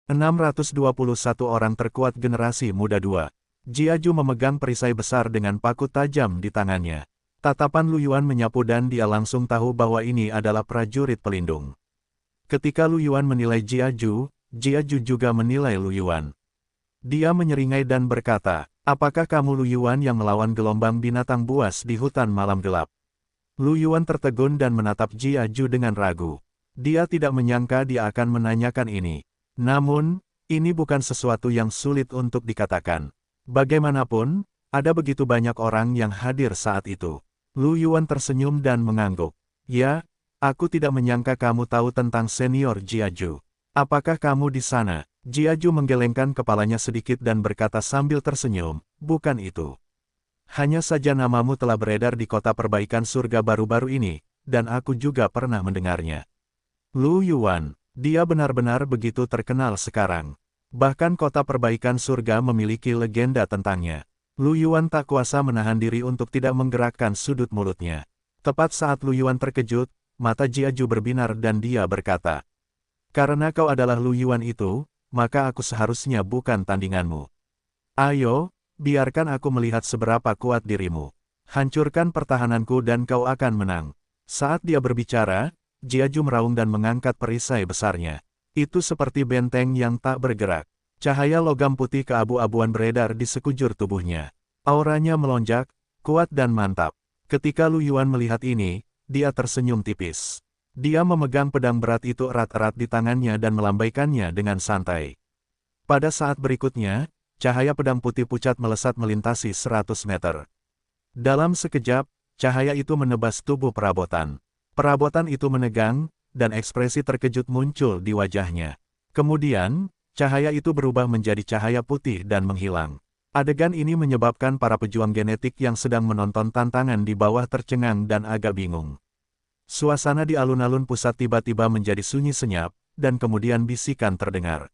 621 orang terkuat generasi muda 2. Jiaju memegang perisai besar dengan paku tajam di tangannya. Tatapan Lu Yuan menyapu dan dia langsung tahu bahwa ini adalah prajurit pelindung. Ketika Lu Yuan menilai Jiaju, Jiaju juga menilai Lu Yuan. Dia menyeringai dan berkata, "Apakah kamu Lu Yuan yang melawan gelombang binatang buas di hutan malam gelap?" Lu Yuan tertegun dan menatap Jiaju dengan ragu. Dia tidak menyangka dia akan menanyakan ini. Namun, ini bukan sesuatu yang sulit untuk dikatakan. Bagaimanapun, ada begitu banyak orang yang hadir saat itu. Lu Yuan tersenyum dan mengangguk. "Ya, aku tidak menyangka kamu tahu tentang senior Jiaju. Apakah kamu di sana?" Jiaju menggelengkan kepalanya sedikit dan berkata sambil tersenyum, "Bukan itu. Hanya saja namamu telah beredar di kota perbaikan surga baru-baru ini, dan aku juga pernah mendengarnya." Lu Yuan, dia benar-benar begitu terkenal sekarang. Bahkan kota perbaikan surga memiliki legenda tentangnya. Lu Yuan tak kuasa menahan diri untuk tidak menggerakkan sudut mulutnya. Tepat saat Lu Yuan terkejut, mata Jiaju berbinar dan dia berkata, "Karena kau adalah Lu Yuan itu, maka aku seharusnya bukan tandinganmu. Ayo, biarkan aku melihat seberapa kuat dirimu. Hancurkan pertahananku dan kau akan menang." Saat dia berbicara, Jiaju meraung dan mengangkat perisai besarnya. Itu seperti benteng yang tak bergerak. Cahaya logam putih keabu-abuan beredar di sekujur tubuhnya. Auranya melonjak, kuat dan mantap. Ketika Lu Yuan melihat ini, dia tersenyum tipis. Dia memegang pedang berat itu erat-erat di tangannya dan melambaikannya dengan santai. Pada saat berikutnya, cahaya pedang putih pucat melesat melintasi 100 meter. Dalam sekejap, cahaya itu menebas tubuh perabotan. Perabotan itu menegang, dan ekspresi terkejut muncul di wajahnya. Kemudian, cahaya itu berubah menjadi cahaya putih dan menghilang. Adegan ini menyebabkan para pejuang genetik yang sedang menonton tantangan di bawah tercengang dan agak bingung. Suasana di alun-alun pusat tiba-tiba menjadi sunyi senyap, dan kemudian bisikan terdengar.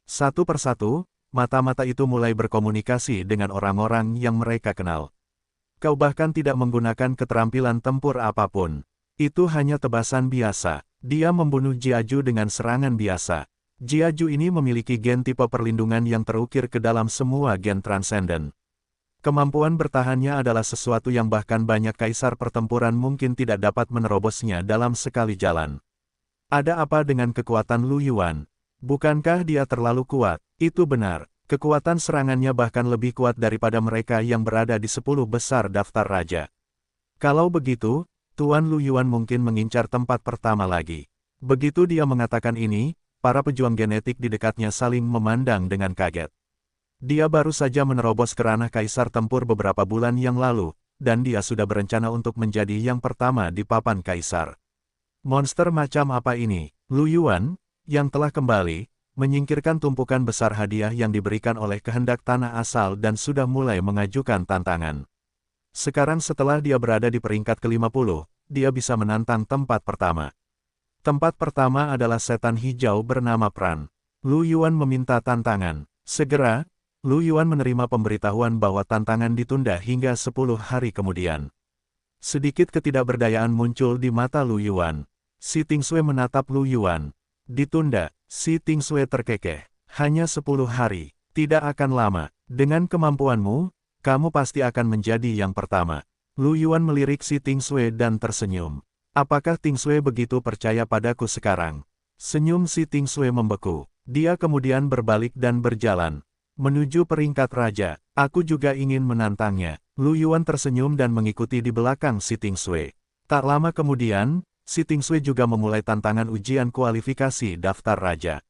Satu persatu, mata-mata itu mulai berkomunikasi dengan orang-orang yang mereka kenal. "Kau bahkan tidak menggunakan keterampilan tempur apapun. Itu hanya tebasan biasa." Dia membunuh Jiaju dengan serangan biasa. Jiaju ini memiliki gen tipe perlindungan yang terukir ke dalam semua gen transenden. Kemampuan bertahannya adalah sesuatu yang bahkan banyak kaisar pertempuran mungkin tidak dapat menerobosnya dalam sekali jalan. Ada apa dengan kekuatan Lu Yuan? Bukankah dia terlalu kuat? Itu benar. Kekuatan serangannya bahkan lebih kuat daripada mereka yang berada di 10 besar daftar raja. Kalau begitu, Tuan Lu Yuan mungkin mengincar tempat pertama lagi. Begitu dia mengatakan ini, para pejuang genetik di dekatnya saling memandang dengan kaget. Dia baru saja menerobos ke ranah kaisar tempur beberapa bulan yang lalu, dan dia sudah berencana untuk menjadi yang pertama di papan kaisar. Monster macam apa ini? Lu Yuan, yang telah kembali, menyingkirkan tumpukan besar hadiah yang diberikan oleh kehendak tanah asal dan sudah mulai mengajukan tantangan. Sekarang setelah dia berada di peringkat ke-50, dia bisa menantang tempat pertama. Tempat pertama adalah setan hijau bernama Pran. Lu Yuan meminta tantangan. Segera, Lu Yuan menerima pemberitahuan bahwa tantangan ditunda hingga 10 hari kemudian. Sedikit ketidakberdayaan muncul di mata Lu Yuan. Si Tingsue menatap Lu Yuan. "Ditunda." Si Tingsue terkekeh. "Hanya 10 hari. Tidak akan lama. Dengan kemampuanmu, kamu pasti akan menjadi yang pertama." Lu Yuan melirik si Tingsue dan tersenyum. "Apakah Tingsue begitu percaya padaku sekarang?" Senyum si Tingsue membeku. Dia kemudian berbalik dan berjalan menuju peringkat raja. "Aku juga ingin menantangnya." Lu Yuan tersenyum dan mengikuti di belakang si Tingsue. Tak lama kemudian, si Tingsue juga memulai tantangan ujian kualifikasi daftar raja.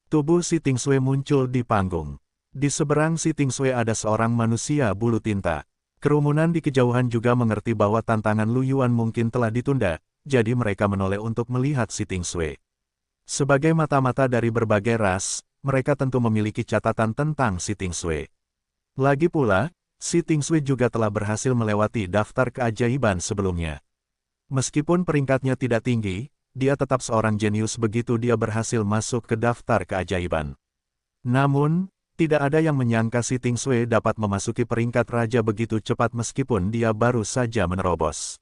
Tubuh si Tingsue muncul di panggung. Di seberang si Tingsue ada seorang manusia bulu tinta. Kerumunan di kejauhan juga mengerti bahwa tantangan Lu Yuan mungkin telah ditunda, jadi mereka menoleh untuk melihat si Tingsue. Sebagai mata-mata dari berbagai ras, mereka tentu memiliki catatan tentang si Tingsue. Lagi pula, si Tingsue juga telah berhasil melewati daftar keajaiban sebelumnya. Meskipun peringkatnya tidak tinggi, dia tetap seorang jenius begitu dia berhasil masuk ke daftar keajaiban. Namun, tidak ada yang menyangka si Tingsue dapat memasuki peringkat raja begitu cepat meskipun dia baru saja menerobos.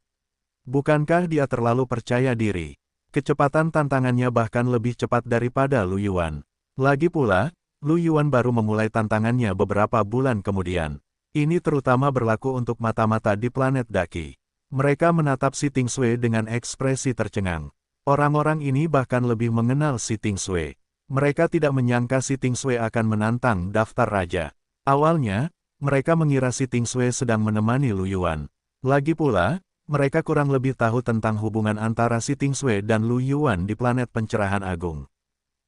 Bukankah dia terlalu percaya diri? Kecepatan tantangannya bahkan lebih cepat daripada Lu Yuan. Lagi pula, Lu Yuan baru memulai tantangannya beberapa bulan kemudian. Ini terutama berlaku untuk mata-mata di planet Daki. Mereka menatap si Tingsui dengan ekspresi tercengang. Orang-orang ini bahkan lebih mengenal si Tingsui. Mereka tidak menyangka si Tingsui akan menantang daftar raja. Awalnya, mereka mengira si Tingsui sedang menemani Lu Yuan. Lagi pula, mereka kurang lebih tahu tentang hubungan antara si Tingsui dan Lu Yuan di planet pencerahan agung.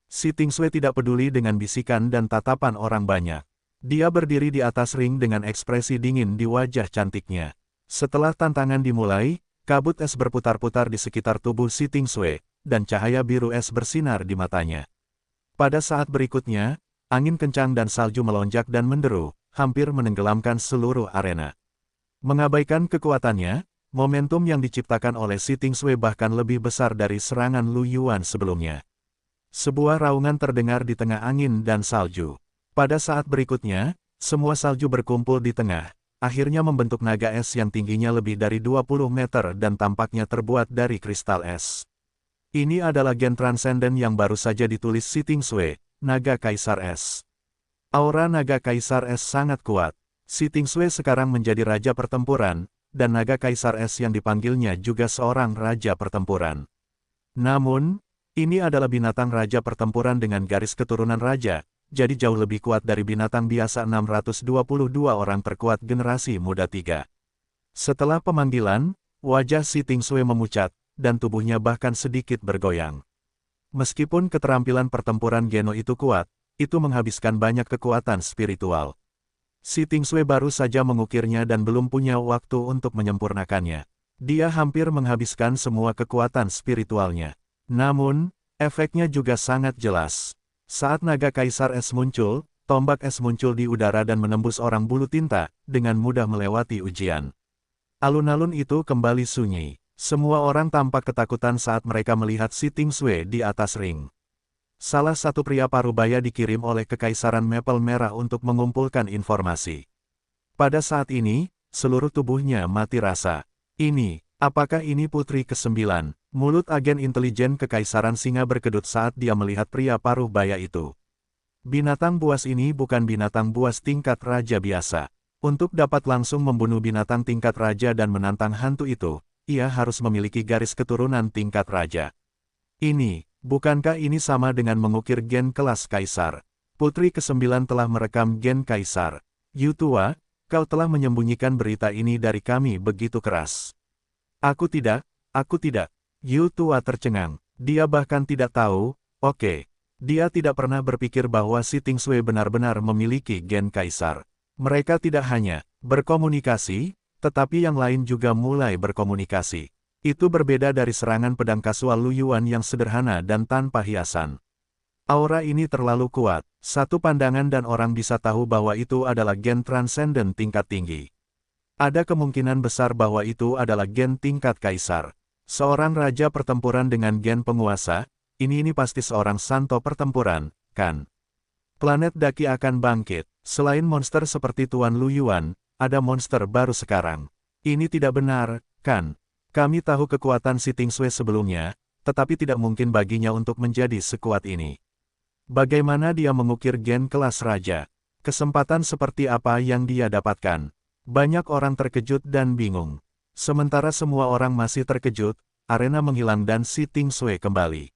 Si Tingsui tidak peduli dengan bisikan dan tatapan orang banyak. Dia berdiri di atas ring dengan ekspresi dingin di wajah cantiknya. Setelah tantangan dimulai, kabut es berputar-putar di sekitar tubuh si Tingsui, dan cahaya biru es bersinar di matanya. Pada saat berikutnya, angin kencang dan salju melonjak dan menderu, hampir menenggelamkan seluruh arena. Mengabaikan kekuatannya, momentum yang diciptakan oleh si Tingsui bahkan lebih besar dari serangan Lu Yuan sebelumnya. Sebuah raungan terdengar di tengah angin dan salju. Pada saat berikutnya, semua salju berkumpul di tengah, akhirnya membentuk naga es yang tingginya lebih dari 20 meter dan tampaknya terbuat dari kristal es. Ini adalah gen transenden yang baru saja ditulis si Tingsui, Naga Kaisar Es. Aura Naga Kaisar Es sangat kuat. Si Tingsui sekarang menjadi raja pertempuran, dan Naga Kaisar Es yang dipanggilnya juga seorang raja pertempuran. Namun, ini adalah binatang raja pertempuran dengan garis keturunan raja, jadi jauh lebih kuat dari binatang biasa 622 orang terkuat generasi muda 3. Setelah pemanggilan, wajah si Tingsui memucat, dan tubuhnya bahkan sedikit bergoyang. Meskipun keterampilan pertempuran Geno itu kuat, itu menghabiskan banyak kekuatan spiritual. Si Tingsui baru saja mengukirnya dan belum punya waktu untuk menyempurnakannya. Dia hampir menghabiskan semua kekuatan spiritualnya. Namun, efeknya juga sangat jelas. Saat Naga Kaisar Es muncul, tombak es muncul di udara dan menembus orang bulu tinta, dengan mudah melewati ujian. Alun-alun itu kembali sunyi. Semua orang tampak ketakutan saat mereka melihat si Tingsui di atas ring. Salah satu pria parubaya dikirim oleh Kekaisaran Maple Merah untuk mengumpulkan informasi. Pada saat ini, seluruh tubuhnya mati rasa. Apakah ini putri ke-9? Mulut agen intelijen Kekaisaran Singa berkedut saat dia melihat pria parubaya itu. Binatang buas ini bukan binatang buas tingkat raja biasa. Untuk dapat langsung membunuh binatang tingkat raja dan menantang hantu itu, ia harus memiliki garis keturunan tingkat raja. Bukankah ini sama dengan mengukir gen kelas kaisar? Putri ke-9 telah merekam gen kaisar. Yu tua, kau telah menyembunyikan berita ini dari kami begitu keras. Aku tidak. Yu tua tercengang. Dia bahkan tidak tahu, dia tidak pernah berpikir bahwa si Tingsui benar-benar memiliki gen kaisar. Mereka tidak hanya berkomunikasi, tetapi yang lain juga mulai berkomunikasi. Itu berbeda dari serangan pedang kasual Lu Yuan yang sederhana dan tanpa hiasan. Aura ini terlalu kuat, satu pandangan dan orang bisa tahu bahwa itu adalah gen transenden tingkat tinggi. Ada kemungkinan besar bahwa itu adalah gen tingkat kaisar. Seorang raja pertempuran dengan gen penguasa, ini pasti seorang santo pertempuran, kan? Planet Daki akan bangkit. Selain monster seperti Tuan Lu Yuan, ada monster baru sekarang. Ini tidak benar, kan? Kami tahu kekuatan si Tingsui sebelumnya, tetapi tidak mungkin baginya untuk menjadi sekuat ini. Bagaimana dia mengukir gen kelas raja? Kesempatan seperti apa yang dia dapatkan? Banyak orang terkejut dan bingung. Sementara semua orang masih terkejut, arena menghilang dan si Tingsui kembali.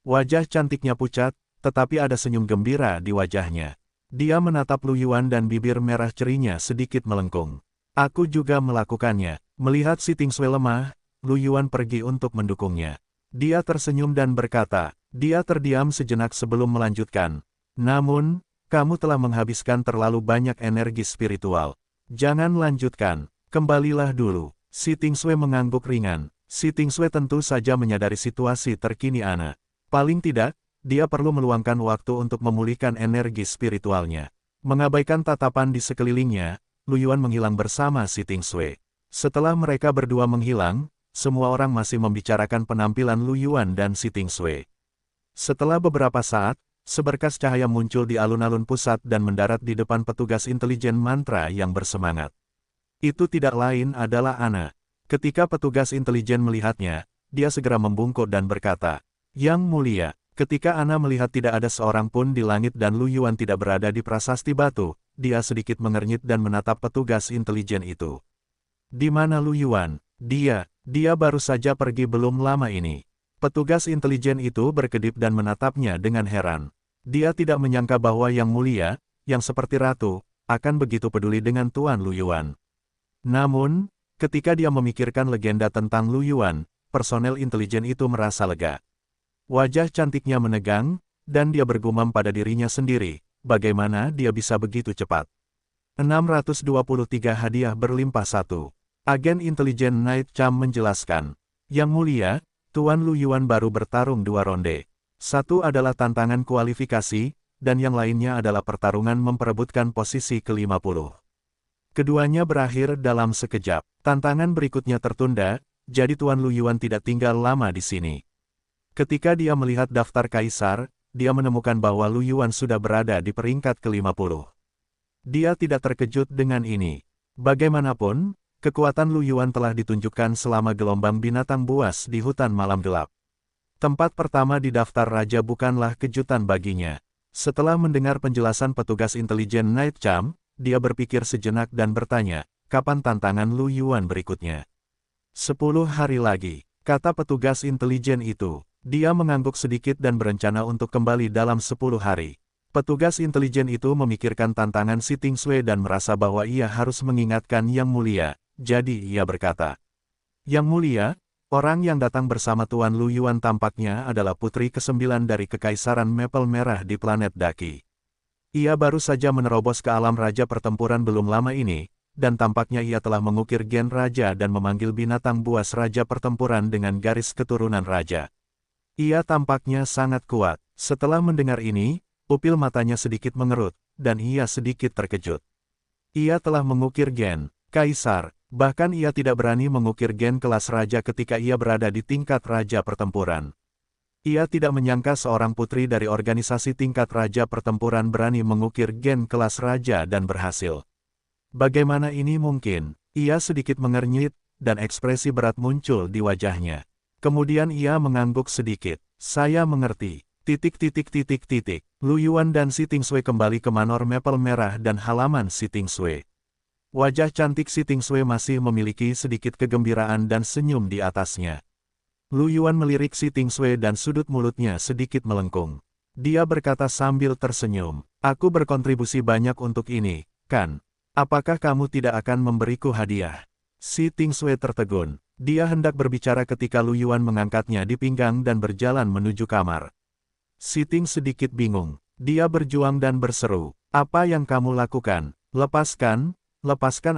Wajah cantiknya pucat, tetapi ada senyum gembira di wajahnya. Dia menatap Lu Yuan dan bibir merah cerinya sedikit melengkung. Aku juga melakukannya. Melihat si Tingsui lemah, Lu Yuan pergi untuk mendukungnya. Dia tersenyum dan berkata, dia terdiam sejenak sebelum melanjutkan. Namun, kamu telah menghabiskan terlalu banyak energi spiritual. Jangan lanjutkan, kembalilah dulu. Si Tingsui mengangguk ringan. Si Tingsui tentu saja menyadari situasi terkini Ana. Paling tidak, dia perlu meluangkan waktu untuk memulihkan energi spiritualnya. Mengabaikan tatapan di sekelilingnya, Lu Yuan menghilang bersama si Tingsui. Setelah mereka berdua menghilang, semua orang masih membicarakan penampilan Lu Yuan dan si Tingsui. Setelah beberapa saat, seberkas cahaya muncul di alun-alun pusat dan mendarat di depan petugas intelijen mantra yang bersemangat. Itu tidak lain adalah Ana. Ketika petugas intelijen melihatnya, dia segera membungkuk dan berkata, Yang Mulia, Ketika Ana melihat tidak ada seorang pun di langit dan Lu Yuan tidak berada di prasasti batu, dia sedikit mengernyit dan menatap petugas intelijen itu. Di mana Lu Yuan? Dia baru saja pergi belum lama ini. Petugas intelijen itu berkedip dan menatapnya dengan heran. Dia tidak menyangka bahwa Yang Mulia, yang seperti ratu, akan begitu peduli dengan Tuan Lu Yuan. Namun, ketika dia memikirkan legenda tentang Lu Yuan, personel intelijen itu merasa lega. Wajah cantiknya menegang, dan dia bergumam pada dirinya sendiri, bagaimana dia bisa begitu cepat. 623 hadiah berlimpah satu. Agen intelijen Night Cham menjelaskan. Yang Mulia, Tuan Lu Yuan baru bertarung 2 ronde. Satu adalah tantangan kualifikasi, dan yang lainnya adalah pertarungan memperebutkan posisi ke-50. Keduanya berakhir dalam sekejap. Tantangan berikutnya tertunda, jadi Tuan Lu Yuan tidak tinggal lama di sini. Ketika dia melihat daftar kaisar, dia menemukan bahwa Lu Yuan sudah berada di peringkat ke-50. Dia tidak terkejut dengan ini. Bagaimanapun, kekuatan Lu Yuan telah ditunjukkan selama gelombang binatang buas di hutan malam gelap. Tempat pertama di daftar raja bukanlah kejutan baginya. Setelah mendengar penjelasan petugas intelijen Night Cham, dia berpikir sejenak dan bertanya, kapan tantangan Lu Yuan berikutnya? 10 hari lagi, kata petugas intelijen itu. Dia mengangguk sedikit dan berencana untuk kembali dalam 10 hari. Petugas intelijen itu memikirkan tantangan Si Tingsui dan merasa bahwa ia harus mengingatkan Yang Mulia, jadi ia berkata, Yang Mulia, orang yang datang bersama Tuan Lu Yuan tampaknya adalah putri ke-9 dari Kekaisaran Maple Merah di planet Daki. Ia baru saja menerobos ke alam raja pertempuran belum lama ini, dan tampaknya ia telah mengukir gen raja dan memanggil binatang buas raja pertempuran dengan garis keturunan raja. Ia tampaknya sangat kuat. Setelah mendengar ini, pupil matanya sedikit mengerut, dan ia sedikit terkejut. Ia telah mengukir gen kaisar, bahkan ia tidak berani mengukir gen kelas raja ketika ia berada di tingkat raja pertempuran. Ia tidak menyangka seorang putri dari organisasi tingkat raja pertempuran berani mengukir gen kelas raja dan berhasil. Bagaimana ini mungkin? Ia sedikit mengernyit, dan ekspresi berat muncul di wajahnya. Kemudian ia mengangguk sedikit. Saya mengerti. Lu Yuan dan Si Tingsui kembali ke Manor Maple Merah dan halaman Si Tingsui. Wajah cantik Si Tingsui masih memiliki sedikit kegembiraan dan senyum di atasnya. Lu Yuan melirik Si Tingsui dan sudut mulutnya sedikit melengkung. Dia berkata sambil tersenyum, aku berkontribusi banyak untuk ini, kan? Apakah kamu tidak akan memberiku hadiah? Si Tingsui tertegun. Dia hendak berbicara ketika Lu Yuan mengangkatnya di pinggang dan berjalan menuju kamar. Si Ting sedikit bingung. Dia berjuang dan berseru, apa yang kamu lakukan? Lepaskan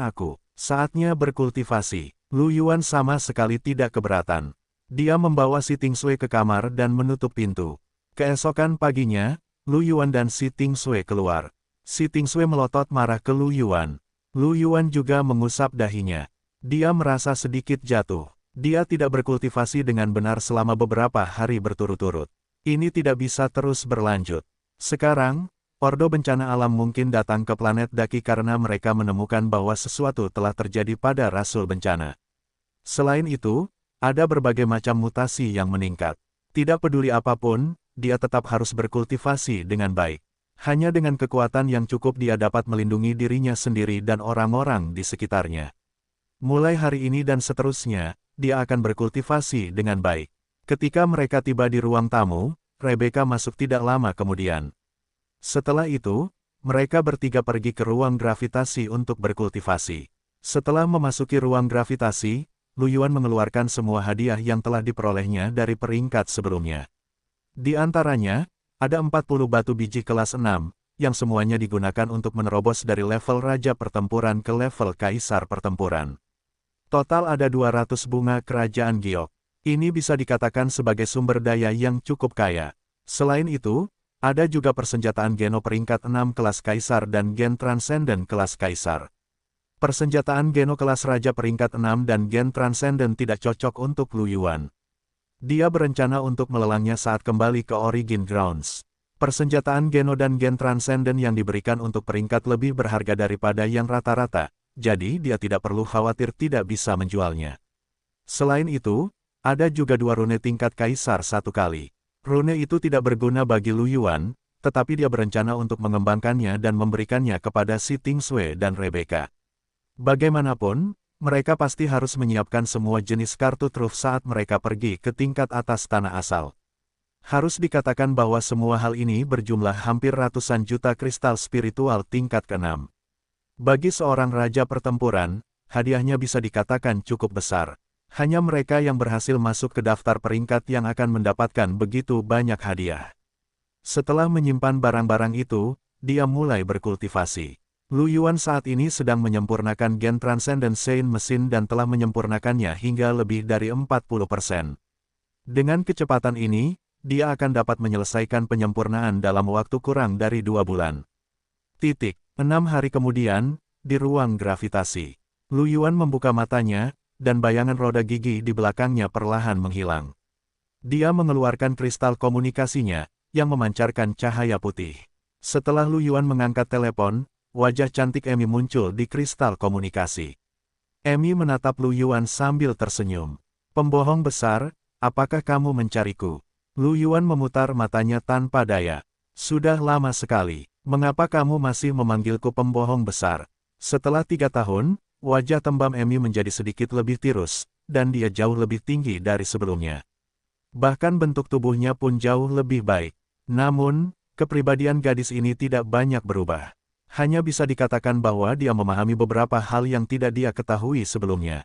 aku. Saatnya berkultivasi. Lu Yuan sama sekali tidak keberatan. Dia membawa Si Tingsui ke kamar dan menutup pintu. Keesokan paginya, Lu Yuan dan Si Tingsui keluar. Si Tingsui melotot marah ke Lu Yuan. Lu Yuan juga mengusap dahinya. Dia merasa sedikit jatuh. Dia tidak berkultivasi dengan benar selama beberapa hari berturut-turut. Ini tidak bisa terus berlanjut. Sekarang, Ordo Bencana Alam mungkin datang ke planet Daki karena mereka menemukan bahwa sesuatu telah terjadi pada Rasul Bencana. Selain itu, ada berbagai macam mutasi yang meningkat. Tidak peduli apapun, dia tetap harus berkultivasi dengan baik. Hanya dengan kekuatan yang cukup dia dapat melindungi dirinya sendiri dan orang-orang di sekitarnya. Mulai hari ini dan seterusnya, dia akan berkultivasi dengan baik. Ketika mereka tiba di ruang tamu, Rebecca masuk tidak lama kemudian. Setelah itu, mereka bertiga pergi ke ruang gravitasi untuk berkultivasi. Setelah memasuki ruang gravitasi, Lu Yuan mengeluarkan semua hadiah yang telah diperolehnya dari peringkat sebelumnya. Di antaranya, ada 40 batu biji kelas 6, yang semuanya digunakan untuk menerobos dari level Raja Pertempuran ke level Kaisar Pertempuran. Total ada 200 bunga kerajaan giok. Ini bisa dikatakan sebagai sumber daya yang cukup kaya. Selain itu, ada juga persenjataan Geno peringkat 6 kelas Kaisar dan Gen Transcendent kelas Kaisar. Persenjataan Geno kelas Raja peringkat 6 dan Gen Transcendent tidak cocok untuk Lu Yuan. Dia berencana untuk melelangnya saat kembali ke Origin Grounds. Persenjataan Geno dan Gen Transcendent yang diberikan untuk peringkat lebih berharga daripada yang rata-rata, jadi dia tidak perlu khawatir tidak bisa menjualnya. Selain itu, ada juga 2 rune tingkat Kaisar 1 kali. Rune itu tidak berguna bagi Lu Yuan, tetapi dia berencana untuk mengembangkannya dan memberikannya kepada Si Tingsui dan Rebecca. Bagaimanapun, mereka pasti harus menyiapkan semua jenis kartu truf saat mereka pergi ke tingkat atas tanah asal. Harus dikatakan bahwa semua hal ini berjumlah hampir ratusan juta kristal spiritual tingkat ke-6. Bagi seorang raja pertempuran, hadiahnya bisa dikatakan cukup besar. Hanya mereka yang berhasil masuk ke daftar peringkat yang akan mendapatkan begitu banyak hadiah. Setelah menyimpan barang-barang itu, dia mulai berkultivasi. Lu Yuan saat ini sedang menyempurnakan gen Transcendent Saint Mesin dan telah menyempurnakannya hingga lebih dari 40%. Dengan kecepatan ini, dia akan dapat menyelesaikan penyempurnaan dalam waktu kurang dari 2 bulan. 6 hari kemudian, di ruang gravitasi, Lu Yuan membuka matanya, dan bayangan roda gigi di belakangnya perlahan menghilang. Dia mengeluarkan kristal komunikasinya, yang memancarkan cahaya putih. Setelah Lu Yuan mengangkat telepon, wajah cantik Emi muncul di kristal komunikasi. Emi menatap Lu Yuan sambil tersenyum. "Pembohong besar, apakah kamu mencariku?" Lu Yuan memutar matanya tanpa daya. "Sudah lama sekali, mengapa kamu masih memanggilku pembohong besar?" Setelah 3 tahun, wajah tembam Emi menjadi sedikit lebih tirus, dan dia jauh lebih tinggi dari sebelumnya. Bahkan bentuk tubuhnya pun jauh lebih baik. Namun, kepribadian gadis ini tidak banyak berubah. Hanya bisa dikatakan bahwa dia memahami beberapa hal yang tidak dia ketahui sebelumnya.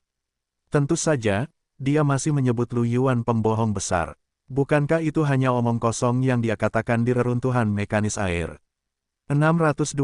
Tentu saja, dia masih menyebut Lu Yuan pembohong besar. Bukankah itu hanya omong kosong yang dia katakan di reruntuhan mekanis air? 624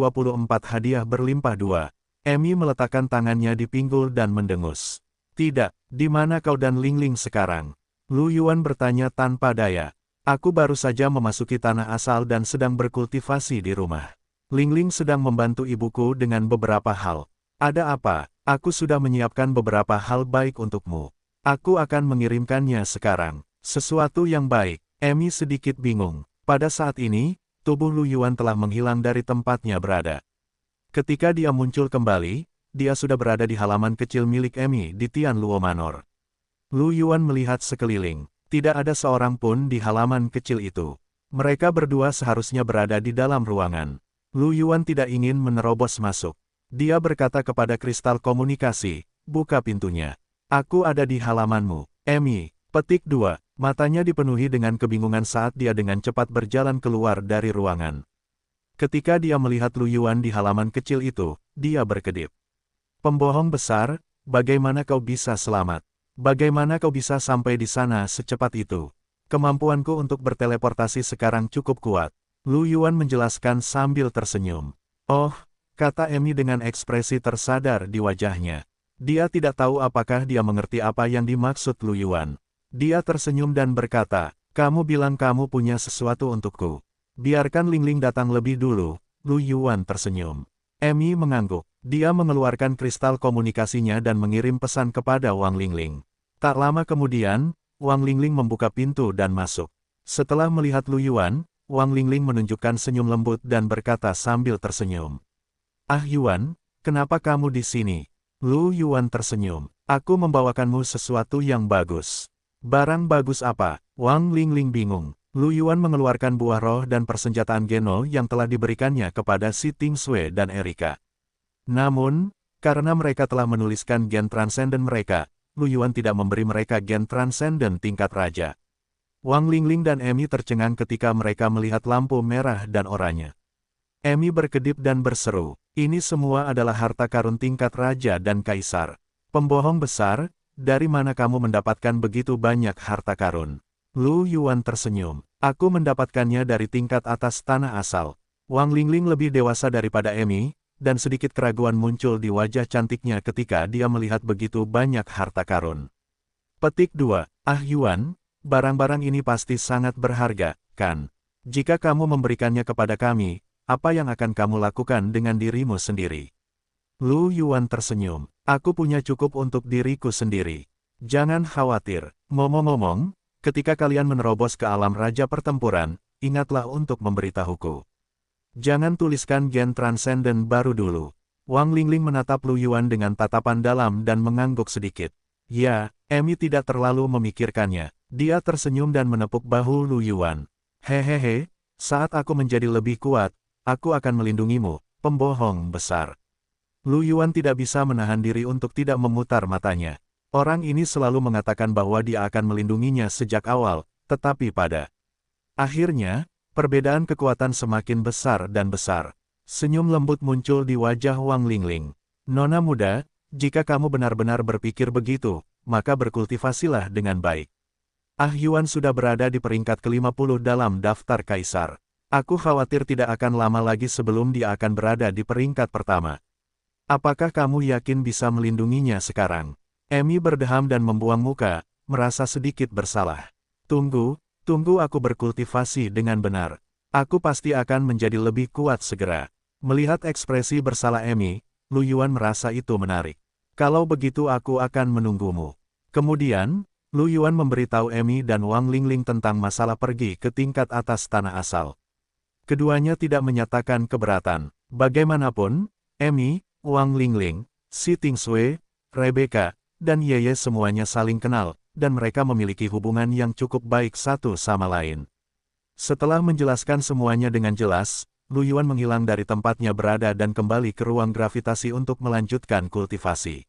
hadiah berlimpah 2. Emi meletakkan tangannya di pinggul dan mendengus. "Tidak, di mana kau dan Ling Ling sekarang?" Lu Yuan bertanya tanpa daya. "Aku baru saja memasuki tanah asal dan sedang berkultivasi di rumah. Ling Ling sedang membantu ibuku dengan beberapa hal." "Ada apa?" "Aku sudah menyiapkan beberapa hal baik untukmu. Aku akan mengirimkannya sekarang." "Sesuatu yang baik." Emi sedikit bingung. Pada saat ini, tubuh Lu Yuan telah menghilang dari tempatnya berada. Ketika dia muncul kembali, dia sudah berada di halaman kecil milik Emi di Tianluo Manor. Lu Yuan melihat sekeliling. Tidak ada seorang pun di halaman kecil itu. Mereka berdua seharusnya berada di dalam ruangan. Lu Yuan tidak ingin menerobos masuk. Dia berkata kepada kristal komunikasi, "Buka pintunya. Aku ada di halamanmu, Emi." 2. Matanya dipenuhi dengan kebingungan saat dia dengan cepat berjalan keluar dari ruangan. Ketika dia melihat Lu Yuan di halaman kecil itu, dia berkedip. "Pembohong besar, bagaimana kau bisa selamat? Bagaimana kau bisa sampai di sana secepat itu?" "Kemampuanku untuk berteleportasi sekarang cukup kuat," Lu Yuan menjelaskan sambil tersenyum. "Oh," kata Emi dengan ekspresi tersadar di wajahnya. Dia tidak tahu apakah dia mengerti apa yang dimaksud Lu Yuan. Dia tersenyum dan berkata, "Kamu bilang kamu punya sesuatu untukku. Biarkan Ling Ling datang lebih dulu." Lu Yuan tersenyum. Emi mengangguk. Dia mengeluarkan kristal komunikasinya dan mengirim pesan kepada Wang Lingling. Tak lama kemudian, Wang Lingling membuka pintu dan masuk. Setelah melihat Lu Yuan, Wang Lingling menunjukkan senyum lembut dan berkata sambil tersenyum. "Ah Yuan, kenapa kamu di sini?" Lu Yuan tersenyum. "Aku membawakanmu sesuatu yang bagus." "Barang bagus apa?" Wang Lingling bingung. Lu Yuan mengeluarkan buah roh dan persenjataan Geno yang telah diberikannya kepada Si Tingsui dan Erika. Namun, karena mereka telah menuliskan gen transcendent mereka, Lu Yuan tidak memberi mereka gen transcendent tingkat raja. Wang Lingling dan Emi tercengang ketika mereka melihat lampu merah dan oranye. Emi berkedip dan berseru, "Ini semua adalah harta karun tingkat raja dan kaisar." "Pembohong besar, dari mana kamu mendapatkan begitu banyak harta karun?" Lu Yuan tersenyum. "Aku mendapatkannya dari tingkat atas tanah asal." Wang Lingling lebih dewasa daripada Emi, dan sedikit keraguan muncul di wajah cantiknya ketika dia melihat begitu banyak harta karun. 2. "Ah Yuan, barang-barang ini pasti sangat berharga, kan? Jika kamu memberikannya kepada kami, apa yang akan kamu lakukan dengan dirimu sendiri?" Lu Yuan tersenyum. "Aku punya cukup untuk diriku sendiri. Jangan khawatir." "Ngomong-ngomong, ketika kalian menerobos ke alam raja pertempuran, ingatlah untuk memberitahuku. Jangan tuliskan gen transcendent baru dulu." Wang Lingling menatap Lu Yuan dengan tatapan dalam dan mengangguk sedikit. "Ya, Emi tidak terlalu memikirkannya. Dia tersenyum dan menepuk bahu Lu Yuan. Hehehe, saat aku menjadi lebih kuat, aku akan melindungimu, pembohong besar. Lu Yuan tidak bisa menahan diri untuk tidak memutar matanya. Orang ini selalu mengatakan bahwa dia akan melindunginya sejak awal, tetapi pada akhirnya, perbedaan kekuatan semakin besar dan besar. Senyum lembut muncul di wajah Wang Lingling. Nona muda, jika kamu benar-benar berpikir begitu, maka berkultivasilah dengan baik. Ah Yuan sudah berada di peringkat ke-50 dalam daftar kaisar. Aku khawatir tidak akan lama lagi sebelum dia akan berada di peringkat pertama. Apakah kamu yakin bisa melindunginya sekarang? Emi berdeham dan membuang muka, merasa sedikit bersalah. Tunggu aku berkultivasi dengan benar. Aku pasti akan menjadi lebih kuat segera. Melihat ekspresi bersalah Emi, Lu Yuan merasa itu menarik. Kalau begitu aku akan menunggumu. Kemudian, Lu Yuan memberitahu Emi dan Wang Lingling tentang masalah pergi ke tingkat atas tanah asal. Keduanya tidak menyatakan keberatan. Bagaimanapun, Emi, Wang Lingling, Si Tingsui, Rebecca, dan Yeye semuanya saling kenal, dan mereka memiliki hubungan yang cukup baik satu sama lain. Setelah menjelaskan semuanya dengan jelas, Lu Yuan menghilang dari tempatnya berada dan kembali ke ruang gravitasi untuk melanjutkan kultivasi.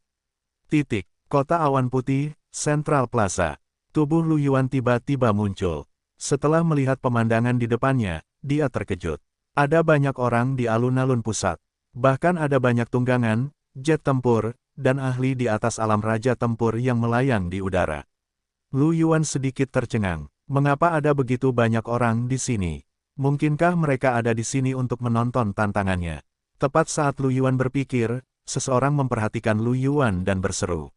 Kota awan putih, Central Plaza. Tubuh Lu Yuan tiba-tiba muncul. Setelah melihat pemandangan di depannya, dia terkejut. Ada banyak orang di alun-alun pusat. Bahkan ada banyak tunggangan, jet tempur, dan ahli di atas alam raja tempur yang melayang di udara. Lu Yuan sedikit tercengang. Mengapa ada begitu banyak orang di sini? Mungkinkah mereka ada di sini untuk menonton tantangannya? Tepat saat Lu Yuan berpikir, seseorang memperhatikan Lu Yuan dan berseru.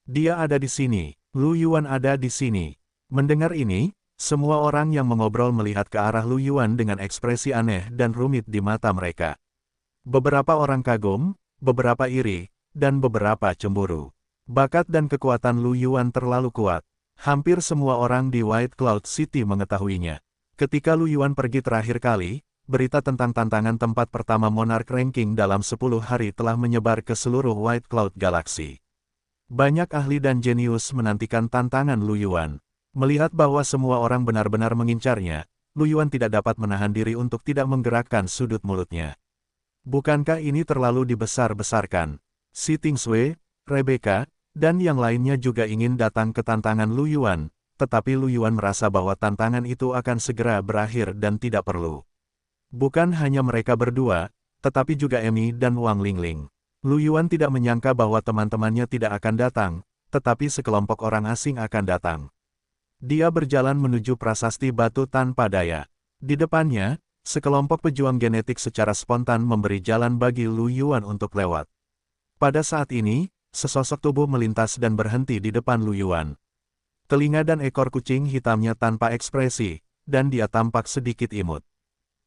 Dia ada di sini, Lu Yuan ada di sini. Mendengar ini, semua orang yang mengobrol melihat ke arah Lu Yuan dengan ekspresi aneh dan rumit di mata mereka. Beberapa orang kagum, beberapa iri, dan beberapa cemburu. Bakat dan kekuatan Lu Yuan terlalu kuat. Hampir semua orang di White Cloud City mengetahuinya. Ketika Lu Yuan pergi terakhir kali, berita tentang tantangan tempat pertama Monarch Ranking dalam 10 hari telah menyebar ke seluruh White Cloud Galaxy. Banyak ahli dan jenius menantikan tantangan Lu Yuan. Melihat bahwa semua orang benar-benar mengincarnya, Lu Yuan tidak dapat menahan diri untuk tidak menggerakkan sudut mulutnya. Bukankah ini terlalu dibesar-besarkan? Si Tingsui, Rebecca, dan yang lainnya juga ingin datang ke tantangan Lu Yuan, tetapi Lu Yuan merasa bahwa tantangan itu akan segera berakhir dan tidak perlu. Bukan hanya mereka berdua, tetapi juga Emi dan Wang Lingling. Lu Yuan tidak menyangka bahwa teman-temannya tidak akan datang, tetapi sekelompok orang asing akan datang. Dia berjalan menuju prasasti batu tanpa daya. Di depannya, sekelompok pejuang genetik secara spontan memberi jalan bagi Lu Yuan untuk lewat. Pada saat ini, sesosok tubuh melintas dan berhenti di depan Lu Yuan. Telinga dan ekor kucing hitamnya tanpa ekspresi, dan dia tampak sedikit imut.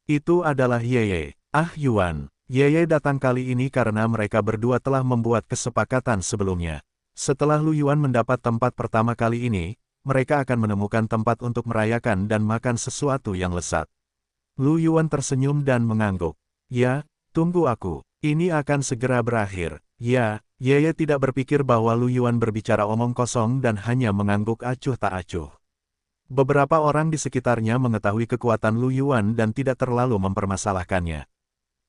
Itu adalah Yeye. Ah Yuan. Yeye datang kali ini karena mereka berdua telah membuat kesepakatan sebelumnya. Setelah Lu Yuan mendapat tempat pertama kali ini, mereka akan menemukan tempat untuk merayakan dan makan sesuatu yang lezat. Lu Yuan tersenyum dan mengangguk. Ya, tunggu aku. Ini akan segera berakhir. Ya, Yeye tidak berpikir bahwa Lu Yuan berbicara omong kosong dan hanya mengangguk acuh tak acuh. Beberapa orang di sekitarnya mengetahui kekuatan Lu Yuan dan tidak terlalu mempermasalahkannya.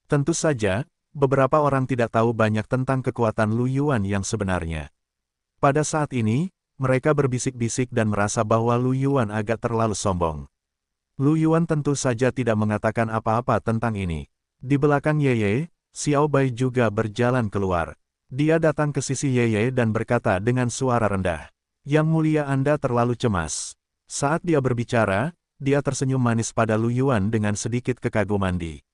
Tentu saja, beberapa orang tidak tahu banyak tentang kekuatan Lu Yuan yang sebenarnya. Pada saat ini, mereka berbisik-bisik dan merasa bahwa Lu Yuan agak terlalu sombong. Lu Yuan tentu saja tidak mengatakan apa-apa tentang ini. Di belakang Yeye, Xiao Bai juga berjalan keluar. Dia datang ke sisi Yeye dan berkata dengan suara rendah, "Yang mulia Anda terlalu cemas." Saat dia berbicara, dia tersenyum manis pada Lu Yuan dengan sedikit kekaguman di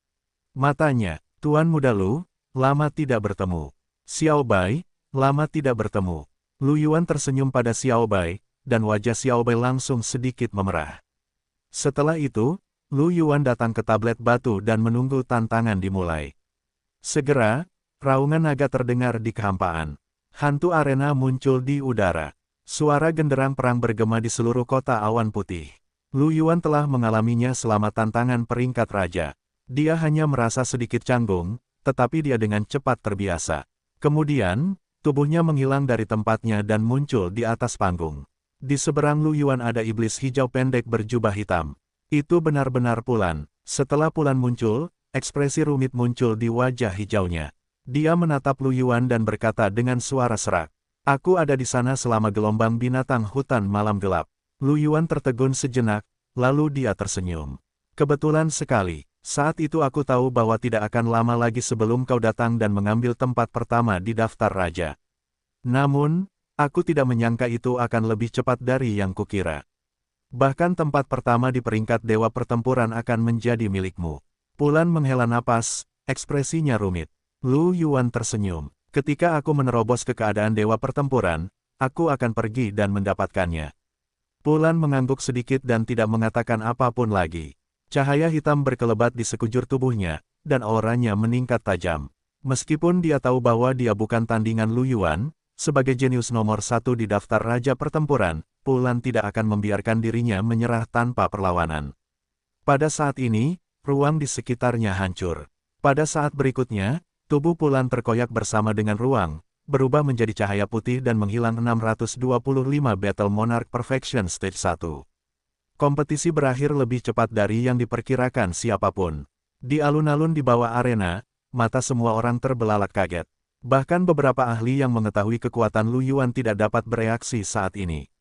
matanya. "Tuan muda Lu, lama tidak bertemu." "Xiao Bai, lama tidak bertemu." Lu Yuan tersenyum pada Xiao Bai, dan wajah Xiao Bai langsung sedikit memerah. Setelah itu, Lu Yuan datang ke tablet batu dan menunggu tantangan dimulai. Segera, raungan naga terdengar di kehampaan. Hantu arena muncul di udara. Suara genderang perang bergema di seluruh kota awan putih. Lu Yuan telah mengalaminya selama tantangan peringkat raja. Dia hanya merasa sedikit canggung, tetapi dia dengan cepat terbiasa. Kemudian, tubuhnya menghilang dari tempatnya dan muncul di atas panggung. Di seberang Lu Yuan ada iblis hijau pendek berjubah hitam. Itu benar-benar Pulan. Setelah Pulan muncul, ekspresi rumit muncul di wajah hijaunya. Dia menatap Lu Yuan dan berkata dengan suara serak. Aku ada di sana selama gelombang binatang hutan malam gelap. Lu Yuan tertegun sejenak, lalu dia tersenyum. Kebetulan sekali, saat itu aku tahu bahwa tidak akan lama lagi sebelum kau datang dan mengambil tempat pertama di daftar raja. Namun, aku tidak menyangka itu akan lebih cepat dari yang kukira. Bahkan tempat pertama di peringkat dewa pertempuran akan menjadi milikmu. Pulan menghela napas, ekspresinya rumit. Lu Yuan tersenyum. Ketika aku menerobos ke keadaan dewa pertempuran, aku akan pergi dan mendapatkannya. Pulan mengangguk sedikit dan tidak mengatakan apapun lagi. Cahaya hitam berkelebat di sekujur tubuhnya, dan auranya meningkat tajam. Meskipun dia tahu bahwa dia bukan tandingan Lu Yuan, sebagai jenius nomor 1 di daftar raja pertempuran, Pulan tidak akan membiarkan dirinya menyerah tanpa perlawanan. Pada saat ini, ruang di sekitarnya hancur. Pada saat berikutnya, tubuh Pulan terkoyak bersama dengan ruang, berubah menjadi cahaya putih dan menghilang 625 Battle Monarch Perfection Stage 1. Kompetisi berakhir lebih cepat dari yang diperkirakan siapapun. Di alun-alun di bawah arena, mata semua orang terbelalak kaget. Bahkan beberapa ahli yang mengetahui kekuatan Lu Yuan tidak dapat bereaksi saat ini.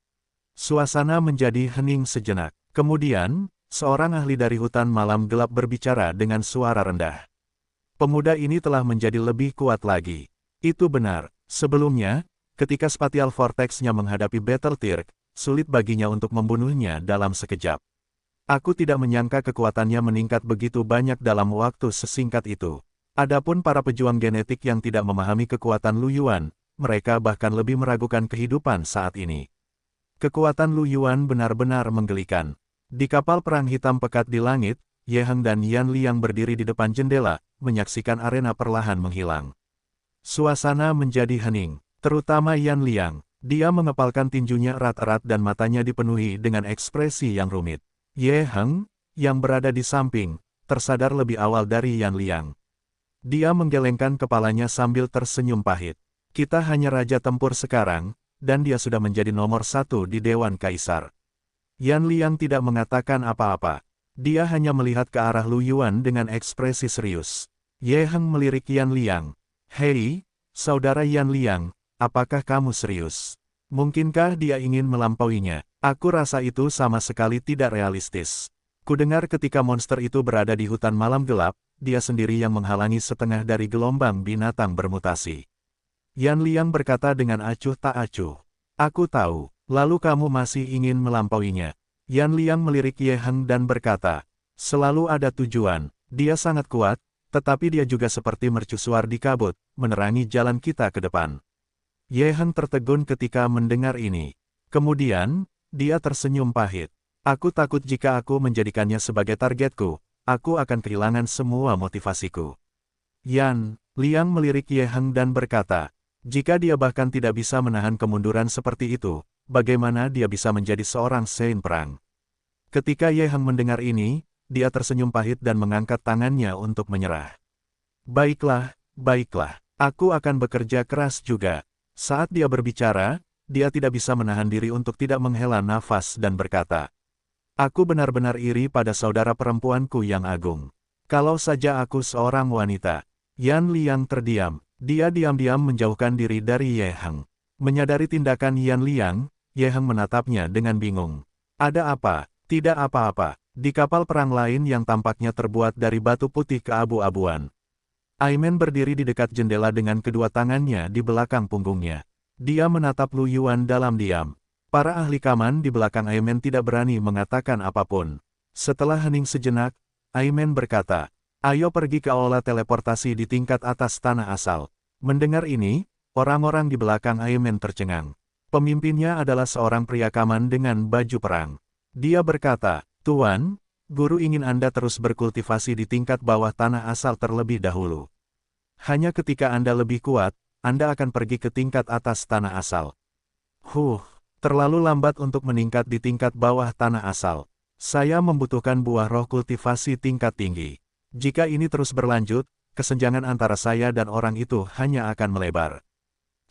Suasana menjadi hening sejenak. Kemudian, seorang ahli dari hutan malam gelap berbicara dengan suara rendah. Pemuda ini telah menjadi lebih kuat lagi. Itu benar. Sebelumnya, ketika Spatial Vortex-nya menghadapi Battle Tirk, sulit baginya untuk membunuhnya dalam sekejap. Aku tidak menyangka kekuatannya meningkat begitu banyak dalam waktu sesingkat itu. Adapun para pejuang genetik yang tidak memahami kekuatan Lu Yuan, mereka bahkan lebih meragukan kehidupan saat ini. Kekuatan Lu Yuan benar-benar menggelikan. Di kapal perang hitam pekat di langit, Ye Heng dan Yan Liang berdiri di depan jendela, menyaksikan arena perlahan menghilang. Suasana menjadi hening, terutama Yan Liang. Dia mengepalkan tinjunya erat-erat dan matanya dipenuhi dengan ekspresi yang rumit. Ye Heng, yang berada di samping, tersadar lebih awal dari Yan Liang. Dia menggelengkan kepalanya sambil tersenyum pahit. Kita hanya raja tempur sekarang, dan dia sudah menjadi nomor 1 di Dewan Kaisar. Yan Liang tidak mengatakan apa-apa. Dia hanya melihat ke arah Lu Yuan dengan ekspresi serius. Ye Heng melirik Yan Liang. Hei, saudara Yan Liang, apakah kamu serius? Mungkinkah dia ingin melampauinya? Aku rasa itu sama sekali tidak realistis. Kudengar ketika monster itu berada di hutan malam gelap, dia sendiri yang menghalangi setengah dari gelombang binatang bermutasi. Yan Liang berkata dengan acuh tak acuh. Aku tahu, lalu kamu masih ingin melampauinya. Yan Liang melirik Ye Heng dan berkata, selalu ada tujuan, dia sangat kuat, tetapi dia juga seperti mercusuar di kabut, menerangi jalan kita ke depan. Ye Heng tertegun ketika mendengar ini. Kemudian, dia tersenyum pahit. Aku takut jika aku menjadikannya sebagai targetku, aku akan kehilangan semua motivasiku. Yan Liang melirik Ye Heng dan berkata, jika dia bahkan tidak bisa menahan kemunduran seperti itu, bagaimana dia bisa menjadi seorang Sein perang? Ketika Ye Heng mendengar ini, dia tersenyum pahit dan mengangkat tangannya untuk menyerah. Baiklah, baiklah, aku akan bekerja keras juga. Saat dia berbicara, dia tidak bisa menahan diri untuk tidak menghela nafas dan berkata, aku benar-benar iri pada saudara perempuanku yang agung. Kalau saja aku seorang wanita. Yan Liang terdiam. Dia diam-diam menjauhkan diri dari Ye Heng. Menyadari tindakan Yan Liang, Ye Heng menatapnya dengan bingung. Ada apa? Tidak apa-apa. Di kapal perang lain yang tampaknya terbuat dari batu putih keabu-abuan. Aimen berdiri di dekat jendela dengan kedua tangannya di belakang punggungnya. Dia menatap Lu Yuan dalam diam. Para ahli kaman di belakang Aimen tidak berani mengatakan apapun. Setelah hening sejenak, Aimen berkata, ayo pergi ke aula teleportasi di tingkat atas tanah asal. Mendengar ini, orang-orang di belakang Aimen tercengang. Pemimpinnya adalah seorang pria kaman dengan baju perang. Dia berkata, Tuan, guru ingin Anda terus berkultivasi di tingkat bawah tanah asal terlebih dahulu. Hanya ketika Anda lebih kuat, Anda akan pergi ke tingkat atas tanah asal. Terlalu lambat untuk meningkat di tingkat bawah tanah asal. Saya membutuhkan buah roh kultivasi tingkat tinggi. Jika ini terus berlanjut, kesenjangan antara saya dan orang itu hanya akan melebar.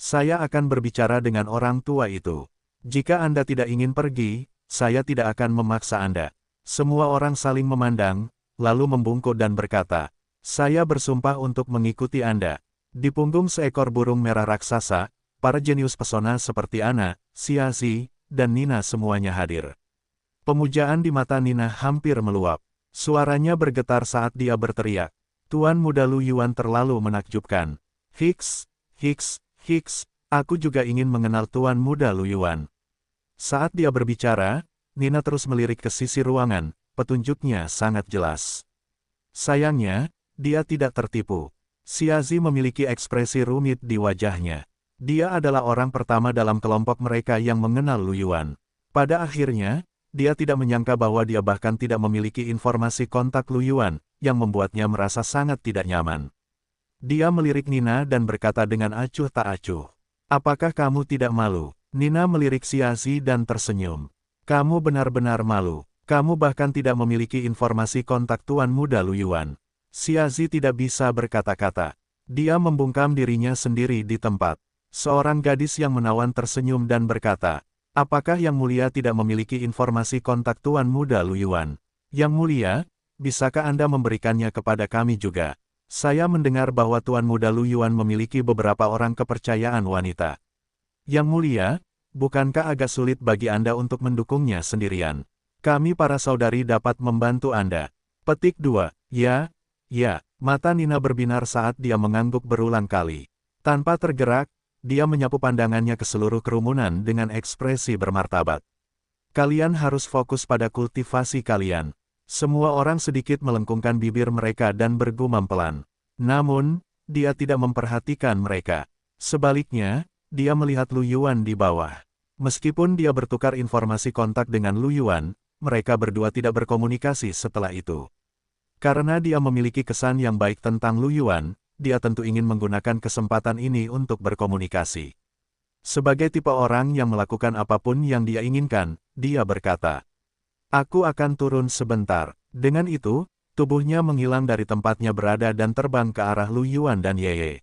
Saya akan berbicara dengan orang tua itu. Jika Anda tidak ingin pergi, saya tidak akan memaksa Anda. Semua orang saling memandang, lalu membungkuk dan berkata, saya bersumpah untuk mengikuti Anda. Di punggung seekor burung merah raksasa, para jenius pesona seperti Ana, Xiazi, dan Nina semuanya hadir. Pemujaan di mata Nina hampir meluap. Suaranya bergetar saat dia berteriak. Tuan Muda Lu Yuan terlalu menakjubkan. Hiks, hiks, hiks, aku juga ingin mengenal Tuan Muda Lu Yuan. Saat dia berbicara, Nina terus melirik ke sisi ruangan, petunjuknya sangat jelas. Sayangnya, dia tidak tertipu. Xiazi memiliki ekspresi rumit di wajahnya. Dia adalah orang pertama dalam kelompok mereka yang mengenal Lu Yuan. Pada akhirnya, dia tidak menyangka bahwa dia bahkan tidak memiliki informasi kontak Lu Yuan, yang membuatnya merasa sangat tidak nyaman. Dia melirik Nina dan berkata dengan acuh tak acuh. Apakah kamu tidak malu? Nina melirik Xiazi dan tersenyum. Kamu benar-benar malu. Kamu bahkan tidak memiliki informasi kontak Tuan Muda Lu Yuan. Xiazi tidak bisa berkata-kata. Dia membungkam dirinya sendiri di tempat. Seorang gadis yang menawan tersenyum dan berkata, apakah Yang Mulia tidak memiliki informasi kontak Tuan Muda Lu Yuan? Yang Mulia, bisakah Anda memberikannya kepada kami juga? Saya mendengar bahwa Tuan Muda Lu Yuan memiliki beberapa orang kepercayaan wanita. Yang Mulia, bukankah agak sulit bagi Anda untuk mendukungnya sendirian? Kami para saudari dapat membantu Anda. Petik 2. Ya, mata Nina berbinar saat dia mengangguk berulang kali. Tanpa tergerak, dia menyapu pandangannya ke seluruh kerumunan dengan ekspresi bermartabat. Kalian harus fokus pada kultivasi kalian. Semua orang sedikit melengkungkan bibir mereka dan bergumam pelan. Namun, dia tidak memperhatikan mereka. Sebaliknya, dia melihat Lu Yuan di bawah. Meskipun dia bertukar informasi kontak dengan Lu Yuan, mereka berdua tidak berkomunikasi setelah itu. Karena dia memiliki kesan yang baik tentang Lu Yuan, dia tentu ingin menggunakan kesempatan ini untuk berkomunikasi. Sebagai tipe orang yang melakukan apapun yang dia inginkan, dia berkata, aku akan turun sebentar. Dengan itu, tubuhnya menghilang dari tempatnya berada dan terbang ke arah Lu Yuan dan Yeye.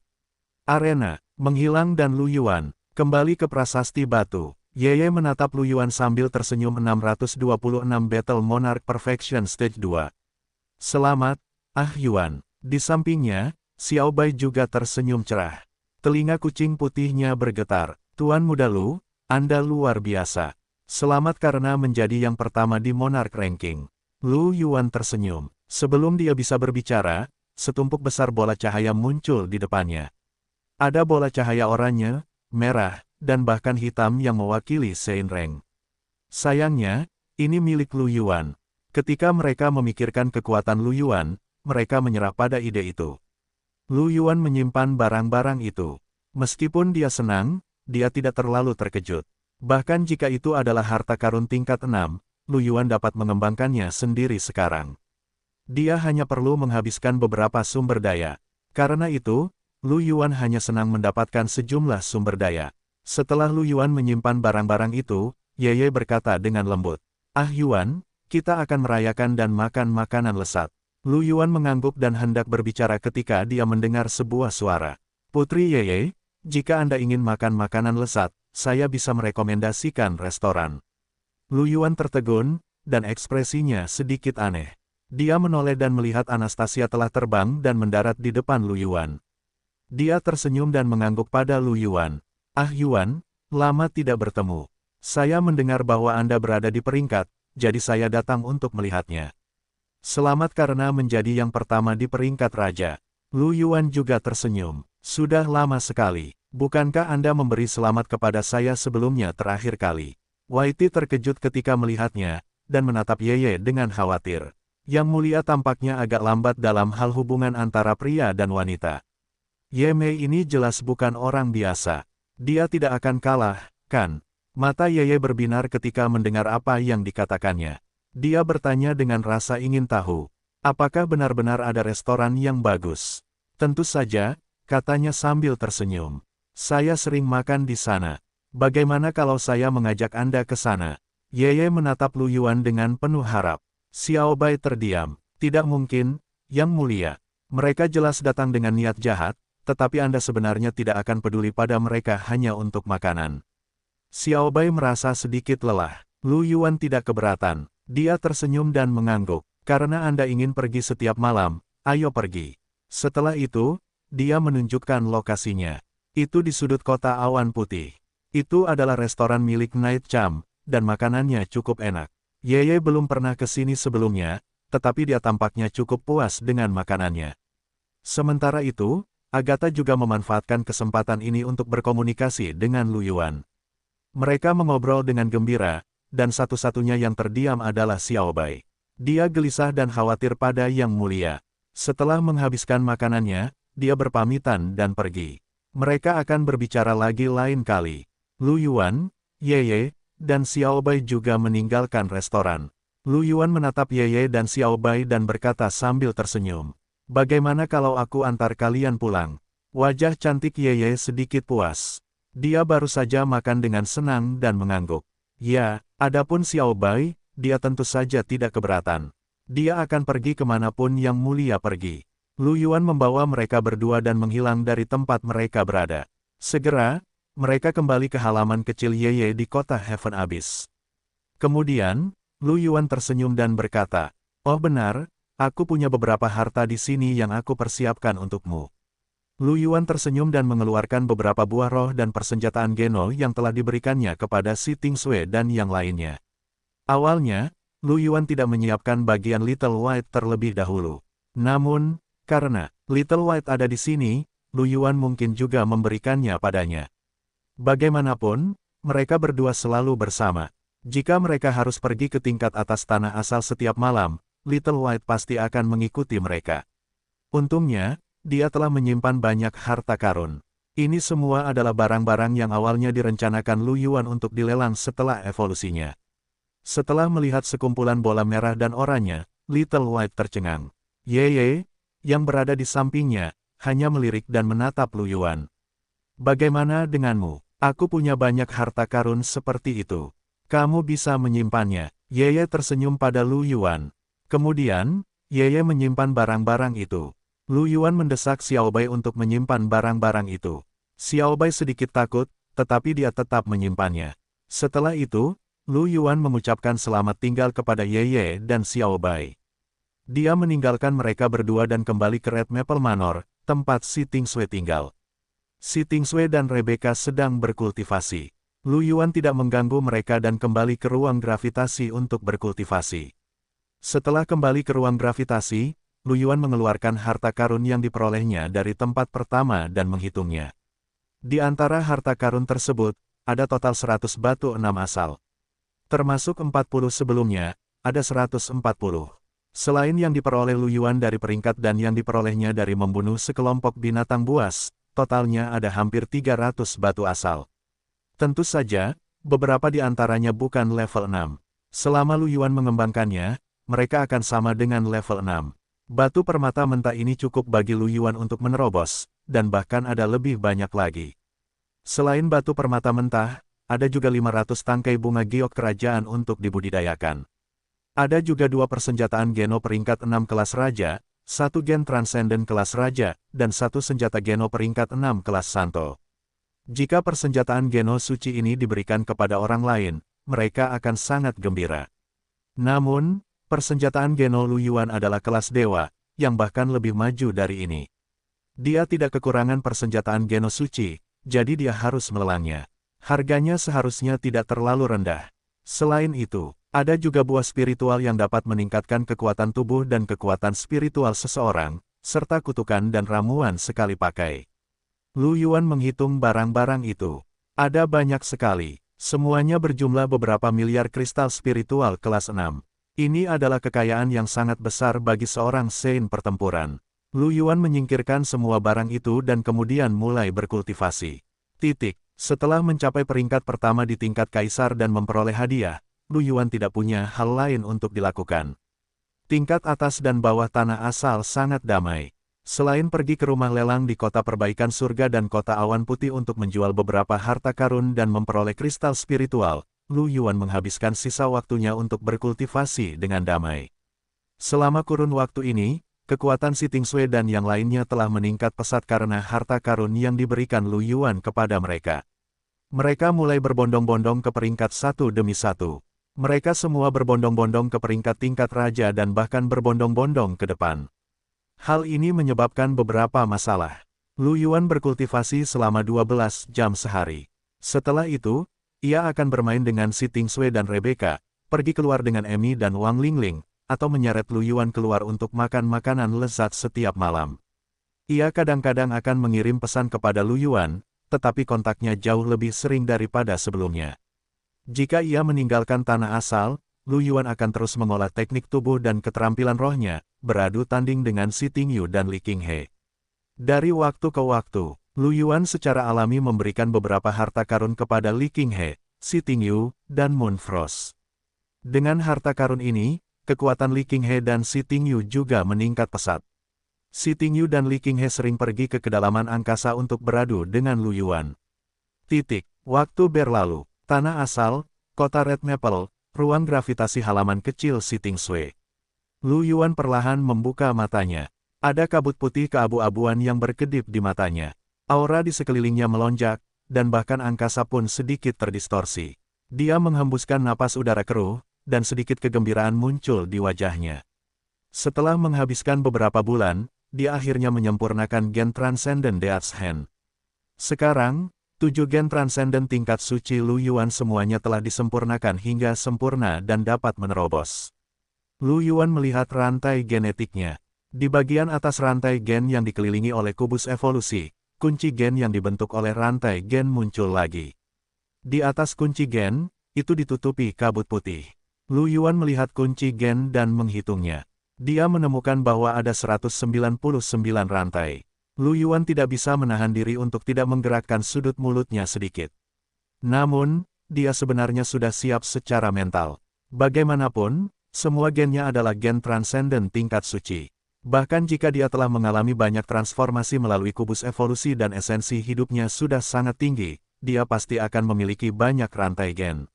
Arena, menghilang dan Lu Yuan, kembali ke prasasti batu. Yeye menatap Lu Yuan sambil tersenyum. 626 Battle Monarch Perfection Stage 2. Selamat, Ah Yuan. Di sampingnya, Xiao Bai juga tersenyum cerah. Telinga kucing putihnya bergetar. Tuan Muda Lu, Anda luar biasa. Selamat karena menjadi yang pertama di Monarch Ranking. Lu Yuan tersenyum. Sebelum dia bisa berbicara, setumpuk besar bola cahaya muncul di depannya. Ada bola cahaya oranye, merah, dan bahkan hitam yang mewakili Seinreng. Sayangnya, ini milik Lu Yuan. Ketika mereka memikirkan kekuatan Lu Yuan, mereka menyerah pada ide itu. Lu Yuan menyimpan barang-barang itu. Meskipun dia senang, dia tidak terlalu terkejut. Bahkan jika itu adalah harta karun tingkat 6, Lu Yuan dapat mengembangkannya sendiri sekarang. Dia hanya perlu menghabiskan beberapa sumber daya. Karena itu, Lu Yuan hanya senang mendapatkan sejumlah sumber daya. Setelah Lu Yuan menyimpan barang-barang itu, Yeye berkata dengan lembut, Ah Yuan, kita akan merayakan dan makan makanan lesat. Lu Yuan mengangguk dan hendak berbicara ketika dia mendengar sebuah suara. Putri Yeye, jika Anda ingin makan makanan lesat, saya bisa merekomendasikan restoran. Lu Yuan tertegun, dan ekspresinya sedikit aneh. Dia menoleh dan melihat Anastasia telah terbang dan mendarat di depan Lu Yuan. Dia tersenyum dan mengangguk pada Lu Yuan. Ah Yuan, lama tidak bertemu. Saya mendengar bahwa Anda berada di peringkat, jadi saya datang untuk melihatnya. Selamat karena menjadi yang pertama di peringkat raja. Lu Yuan juga tersenyum. Sudah lama sekali. Bukankah Anda memberi selamat kepada saya sebelumnya terakhir kali? Waiti terkejut ketika melihatnya, dan menatap Yeye dengan khawatir. Yang Mulia tampaknya agak lambat dalam hal hubungan antara pria dan wanita. Ye Mei ini jelas bukan orang biasa. Dia tidak akan kalah, kan? Mata Yeye berbinar ketika mendengar apa yang dikatakannya. Dia bertanya dengan rasa ingin tahu. Apakah benar-benar ada restoran yang bagus? Tentu saja, katanya sambil tersenyum. Saya sering makan di sana. Bagaimana kalau saya mengajak Anda ke sana? Yeye menatap Lu Yuan dengan penuh harap. Xiao Bai terdiam. Tidak mungkin, Yang Mulia. Mereka jelas datang dengan niat jahat, tetapi Anda sebenarnya tidak akan peduli pada mereka hanya untuk makanan. Xiao Bai merasa sedikit lelah. Lu Yuan tidak keberatan. Dia tersenyum dan mengangguk. Karena Anda ingin pergi setiap malam, ayo pergi. Setelah itu, dia menunjukkan lokasinya. Itu di sudut kota awan putih. Itu adalah restoran milik Night Cham, dan makanannya cukup enak. Yeye belum pernah ke sini sebelumnya, tetapi dia tampaknya cukup puas dengan makanannya. Sementara itu, Agatha juga memanfaatkan kesempatan ini untuk berkomunikasi dengan Lu Yuan. Mereka mengobrol dengan gembira, dan satu-satunya yang terdiam adalah Xiao Bai. Dia gelisah dan khawatir pada Yang Mulia. Setelah menghabiskan makanannya, dia berpamitan dan pergi. Mereka akan berbicara lagi lain kali. Lu Yuan, Yeye, dan Xiao Bai juga meninggalkan restoran. Lu Yuan menatap Yeye dan Xiao Bai dan berkata sambil tersenyum. Bagaimana kalau aku antar kalian pulang? Wajah cantik Yeye sedikit puas. Dia baru saja makan dengan senang dan mengangguk. Ya, adapun Xiao Bai, dia tentu saja tidak keberatan. Dia akan pergi kemanapun Yang Mulia pergi. Lu Yuan membawa mereka berdua dan menghilang dari tempat mereka berada. Segera, mereka kembali ke halaman kecil Yeye di kota Heaven Abyss. Kemudian, Lu Yuan tersenyum dan berkata, "Oh benar, aku punya beberapa harta di sini yang aku persiapkan untukmu." Lu Yuan tersenyum dan mengeluarkan beberapa buah roh dan persenjataan Geno yang telah diberikannya kepada Si Tingsue dan yang lainnya. Awalnya, Lu Yuan tidak menyiapkan bagian Little White terlebih dahulu. Namun, karena Little White ada di sini, Lu Yuan mungkin juga memberikannya padanya. Bagaimanapun, mereka berdua selalu bersama. Jika mereka harus pergi ke tingkat atas tanah asal setiap malam, Little White pasti akan mengikuti mereka. Untungnya, dia telah menyimpan banyak harta karun. Ini semua adalah barang-barang yang awalnya direncanakan Lu Yuan untuk dilelang setelah evolusinya. Setelah melihat sekumpulan bola merah dan oranye, Little White tercengang. Yeye, yang berada di sampingnya, hanya melirik dan menatap Lu Yuan. Bagaimana denganmu? Aku punya banyak harta karun seperti itu. Kamu bisa menyimpannya. Yeye tersenyum pada Lu Yuan. Kemudian, Yeye menyimpan barang-barang itu. Lu Yuan mendesak Xiao Bai untuk menyimpan barang-barang itu. Xiao Bai sedikit takut, tetapi dia tetap menyimpannya. Setelah itu, Lu Yuan mengucapkan selamat tinggal kepada Yeye dan Xiao Bai. Dia meninggalkan mereka berdua dan kembali ke Red Maple Manor, tempat Si Tingsue tinggal. Si Tingsue dan Rebecca sedang berkultivasi. Lu Yuan tidak mengganggu mereka dan kembali ke ruang gravitasi untuk berkultivasi. Setelah kembali ke ruang gravitasi, Lu Yuan mengeluarkan harta karun yang diperolehnya dari tempat pertama dan menghitungnya. Di antara harta karun tersebut, ada total 100 batu 6 asal. Termasuk 40 sebelumnya, ada 140. Selain yang diperoleh Lu Yuan dari peringkat dan yang diperolehnya dari membunuh sekelompok binatang buas, totalnya ada hampir 300 batu asal. Tentu saja, beberapa di antaranya bukan level 6. Selama Lu Yuan mengembangkannya, mereka akan sama dengan level 6. Batu permata mentah ini cukup bagi Lu Yuan untuk menerobos, dan bahkan ada lebih banyak lagi. Selain batu permata mentah, ada juga 500 tangkai bunga giok kerajaan untuk dibudidayakan. Ada juga 2 persenjataan Geno peringkat 6 kelas raja, 1 gen transenden kelas raja, dan 1 senjata Geno peringkat 6 kelas santo. Jika persenjataan Geno suci ini diberikan kepada orang lain, mereka akan sangat gembira. Namun, persenjataan Geno Lu Yuan adalah kelas dewa, yang bahkan lebih maju dari ini. Dia tidak kekurangan persenjataan Geno suci, jadi dia harus melelangnya. Harganya seharusnya tidak terlalu rendah. Selain itu, ada juga buah spiritual yang dapat meningkatkan kekuatan tubuh dan kekuatan spiritual seseorang, serta kutukan dan ramuan sekali pakai. Lu Yuan menghitung barang-barang itu. Ada banyak sekali, semuanya berjumlah beberapa miliar kristal spiritual kelas 6. Ini adalah kekayaan yang sangat besar bagi seorang Sein pertempuran. Lu Yuan menyingkirkan semua barang itu dan kemudian mulai berkultivasi. Setelah mencapai peringkat pertama di tingkat kaisar dan memperoleh hadiah, Lu Yuan tidak punya hal lain untuk dilakukan. Tingkat atas dan bawah tanah asal sangat damai. Selain pergi ke rumah lelang di kota perbaikan surga dan kota awan putih untuk menjual beberapa harta karun dan memperoleh kristal spiritual, Lu Yuan menghabiskan sisa waktunya untuk berkultivasi dengan damai. Selama kurun waktu ini, kekuatan Si Tingsue dan yang lainnya telah meningkat pesat karena harta karun yang diberikan Lu Yuan kepada mereka. Mereka mulai berbondong-bondong ke peringkat satu demi satu. Mereka semua berbondong-bondong ke peringkat tingkat raja dan bahkan berbondong-bondong ke depan. Hal ini menyebabkan beberapa masalah. Lu Yuan berkultivasi selama 12 jam sehari. Setelah itu, ia akan bermain dengan Si Tingsui dan Rebecca, pergi keluar dengan Amy dan Wang Lingling, atau menyeret Lu Yuan keluar untuk makan makanan lezat setiap malam. Ia kadang-kadang akan mengirim pesan kepada Lu Yuan, tetapi kontaknya jauh lebih sering daripada sebelumnya. Jika ia meninggalkan tanah asal, Lu Yuan akan terus mengolah teknik tubuh dan keterampilan rohnya, beradu tanding dengan Si Tingyu dan Li Qinghe. Dari waktu ke waktu, Lu Yuan secara alami memberikan beberapa harta karun kepada Li Qinghe, Si Tingyu, dan Moon Frost. Dengan harta karun ini, kekuatan Li Qinghe dan Si Tingyu juga meningkat pesat. Si Tingyu dan Li Qinghe sering pergi ke kedalaman angkasa untuk beradu dengan Lu Yuan. Waktu berlalu, tanah asal, kota Red Maple, ruang gravitasi halaman kecil Si Tingsui. Lu Yuan perlahan membuka matanya. Ada kabut putih keabu-abuan yang berkedip di matanya. Aura di sekelilingnya melonjak, dan bahkan angkasa pun sedikit terdistorsi. Dia menghembuskan napas udara keruh, dan sedikit kegembiraan muncul di wajahnya. Setelah menghabiskan beberapa bulan, dia akhirnya menyempurnakan gen Transcendent Death's Hand. Sekarang, 7 gen Transcendent tingkat suci Lu Yuan semuanya telah disempurnakan hingga sempurna dan dapat menerobos. Lu Yuan melihat rantai genetiknya. Di bagian atas rantai gen yang dikelilingi oleh kubus evolusi, kunci gen yang dibentuk oleh rantai gen muncul lagi. Di atas kunci gen, itu ditutupi kabut putih. Lu Yuan melihat kunci gen dan menghitungnya. Dia menemukan bahwa ada 199 rantai. Lu Yuan tidak bisa menahan diri untuk tidak menggerakkan sudut mulutnya sedikit. Namun, dia sebenarnya sudah siap secara mental. Bagaimanapun, semua gennya adalah gen transcendent tingkat suci. Bahkan jika dia telah mengalami banyak transformasi melalui kubus evolusi dan esensi hidupnya sudah sangat tinggi, dia pasti akan memiliki banyak rantai gen.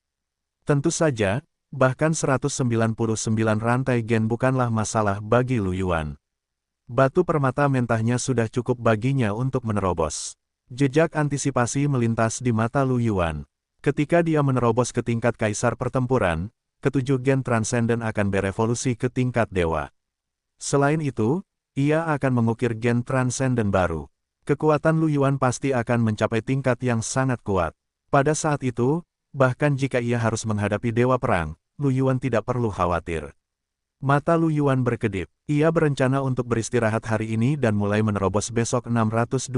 Tentu saja, bahkan 199 rantai gen bukanlah masalah bagi Lu Yuan. Batu permata mentahnya sudah cukup baginya untuk menerobos. Jejak antisipasi melintas di mata Lu Yuan. Ketika dia menerobos ke tingkat kaisar pertempuran, ketujuh gen transenden akan berevolusi ke tingkat dewa. Selain itu, ia akan mengukir gen transenden baru. Kekuatan Lu Yuan pasti akan mencapai tingkat yang sangat kuat. Pada saat itu, bahkan jika ia harus menghadapi dewa perang, Lu Yuan tidak perlu khawatir. Mata Lu Yuan berkedip. Ia berencana untuk beristirahat hari ini dan mulai menerobos besok 627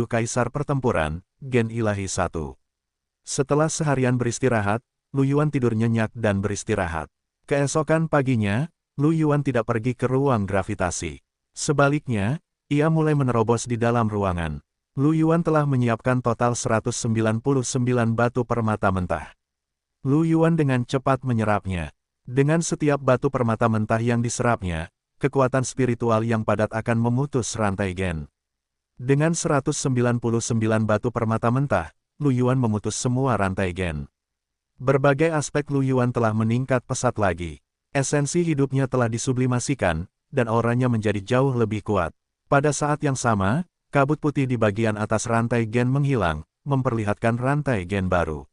Kaisar Pertempuran, Gen Ilahi 1. Setelah seharian beristirahat, Lu Yuan tidur nyenyak dan beristirahat. Keesokan paginya, Lu Yuan tidak pergi ke ruang gravitasi. Sebaliknya, ia mulai menerobos di dalam ruangan. Lu Yuan telah menyiapkan total 199 batu permata mentah. Lu Yuan dengan cepat menyerapnya. Dengan setiap batu permata mentah yang diserapnya, kekuatan spiritual yang padat akan memutus rantai gen. Dengan 199 batu permata mentah, Lu Yuan memutus semua rantai gen. Berbagai aspek Lu Yuan telah meningkat pesat lagi. Esensi hidupnya telah disublimasikan, dan auranya menjadi jauh lebih kuat. Pada saat yang sama, kabut putih di bagian atas rantai gen menghilang, memperlihatkan rantai gen baru.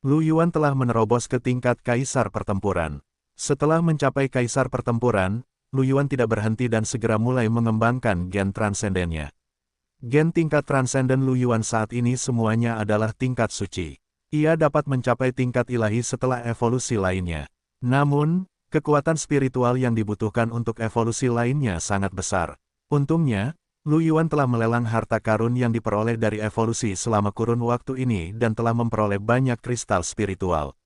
Lu Yuan telah menerobos ke tingkat kaisar pertempuran. Setelah mencapai kaisar pertempuran, Lu Yuan tidak berhenti dan segera mulai mengembangkan gen transendennya. Gen tingkat transenden Lu Yuan saat ini semuanya adalah tingkat suci. Ia dapat mencapai tingkat ilahi setelah evolusi lainnya. Namun, kekuatan spiritual yang dibutuhkan untuk evolusi lainnya sangat besar. Untungnya, Lu Yuan telah melelang harta karun yang diperoleh dari evolusi selama kurun waktu ini dan telah memperoleh banyak kristal spiritual.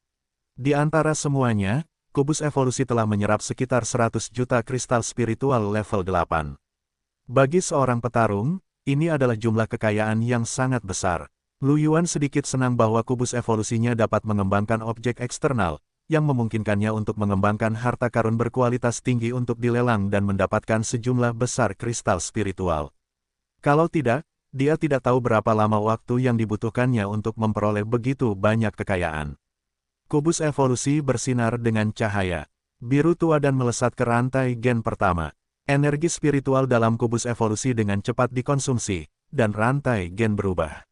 Di antara semuanya, kubus evolusi telah menyerap sekitar 100 juta kristal spiritual level 8. Bagi seorang petarung, ini adalah jumlah kekayaan yang sangat besar. Lu Yuan sedikit senang bahwa kubus evolusinya dapat mengembangkan objek eksternal, yang memungkinkannya untuk mengembangkan harta karun berkualitas tinggi untuk dilelang dan mendapatkan sejumlah besar kristal spiritual. Kalau tidak, dia tidak tahu berapa lama waktu yang dibutuhkannya untuk memperoleh begitu banyak kekayaan. Kubus evolusi bersinar dengan cahaya biru tua dan melesat ke rantai gen pertama. Energi spiritual dalam kubus evolusi dengan cepat dikonsumsi, dan rantai gen berubah.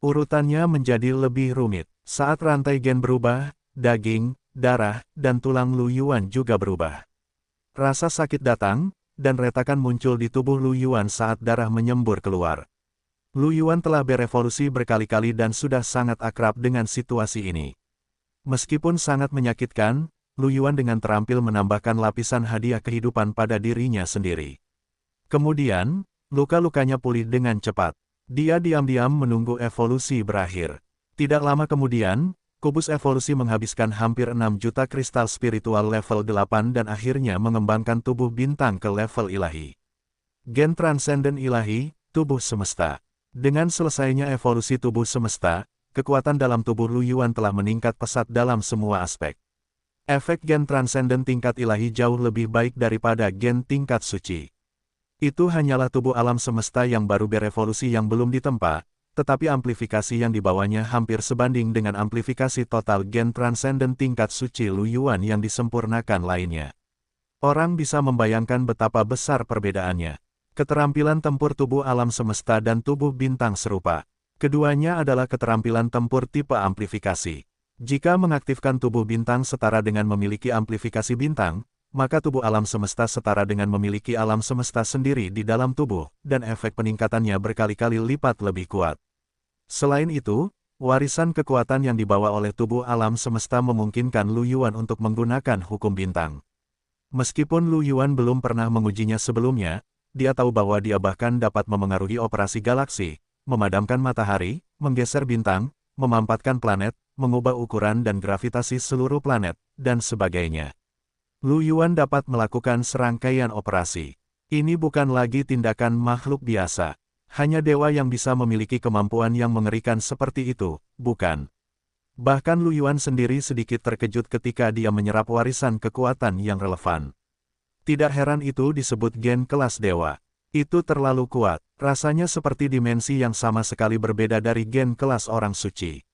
Urutannya menjadi lebih rumit. Saat rantai gen berubah, daging, darah, dan tulang Lu Yuan juga berubah. Rasa sakit datang, dan retakan muncul di tubuh Lu Yuan saat darah menyembur keluar. Lu Yuan telah berevolusi berkali-kali dan sudah sangat akrab dengan situasi ini. Meskipun sangat menyakitkan, Lu Yuan dengan terampil menambahkan lapisan hadiah kehidupan pada dirinya sendiri. Kemudian, luka-lukanya pulih dengan cepat. Dia diam-diam menunggu evolusi berakhir. Tidak lama kemudian, kubus evolusi menghabiskan hampir 6 juta kristal spiritual level 8 dan akhirnya mengembangkan tubuh bintang ke level ilahi. Gen transenden ilahi, tubuh semesta. Dengan selesainya evolusi tubuh semesta, kekuatan dalam tubuh Lu Yuan telah meningkat pesat dalam semua aspek. Efek gen transenden tingkat ilahi jauh lebih baik daripada gen tingkat suci. Itu hanyalah tubuh alam semesta yang baru berevolusi yang belum ditempa, tetapi amplifikasi yang dibawanya hampir sebanding dengan amplifikasi total gen transenden tingkat suci Lu Yuan yang disempurnakan lainnya. Orang bisa membayangkan betapa besar perbedaannya. Keterampilan tempur tubuh alam semesta dan tubuh bintang serupa. Keduanya adalah keterampilan tempur tipe amplifikasi. Jika mengaktifkan tubuh bintang setara dengan memiliki amplifikasi bintang, maka tubuh alam semesta setara dengan memiliki alam semesta sendiri di dalam tubuh, dan efek peningkatannya berkali-kali lipat lebih kuat. Selain itu, warisan kekuatan yang dibawa oleh tubuh alam semesta memungkinkan Lu Yuan untuk menggunakan hukum bintang. Meskipun Lu Yuan belum pernah mengujinya sebelumnya, dia tahu bahwa dia bahkan dapat memengaruhi operasi galaksi, memadamkan matahari, menggeser bintang, memampatkan planet, mengubah ukuran dan gravitasi seluruh planet, dan sebagainya. Lu Yuan dapat melakukan serangkaian operasi. Ini bukan lagi tindakan makhluk biasa. Hanya dewa yang bisa memiliki kemampuan yang mengerikan seperti itu, bukan? Bahkan Lu Yuan sendiri sedikit terkejut ketika dia menyerap warisan kekuatan yang relevan. Tidak heran itu disebut gen kelas dewa. Itu terlalu kuat, rasanya seperti dimensi yang sama sekali berbeda dari gen kelas orang suci.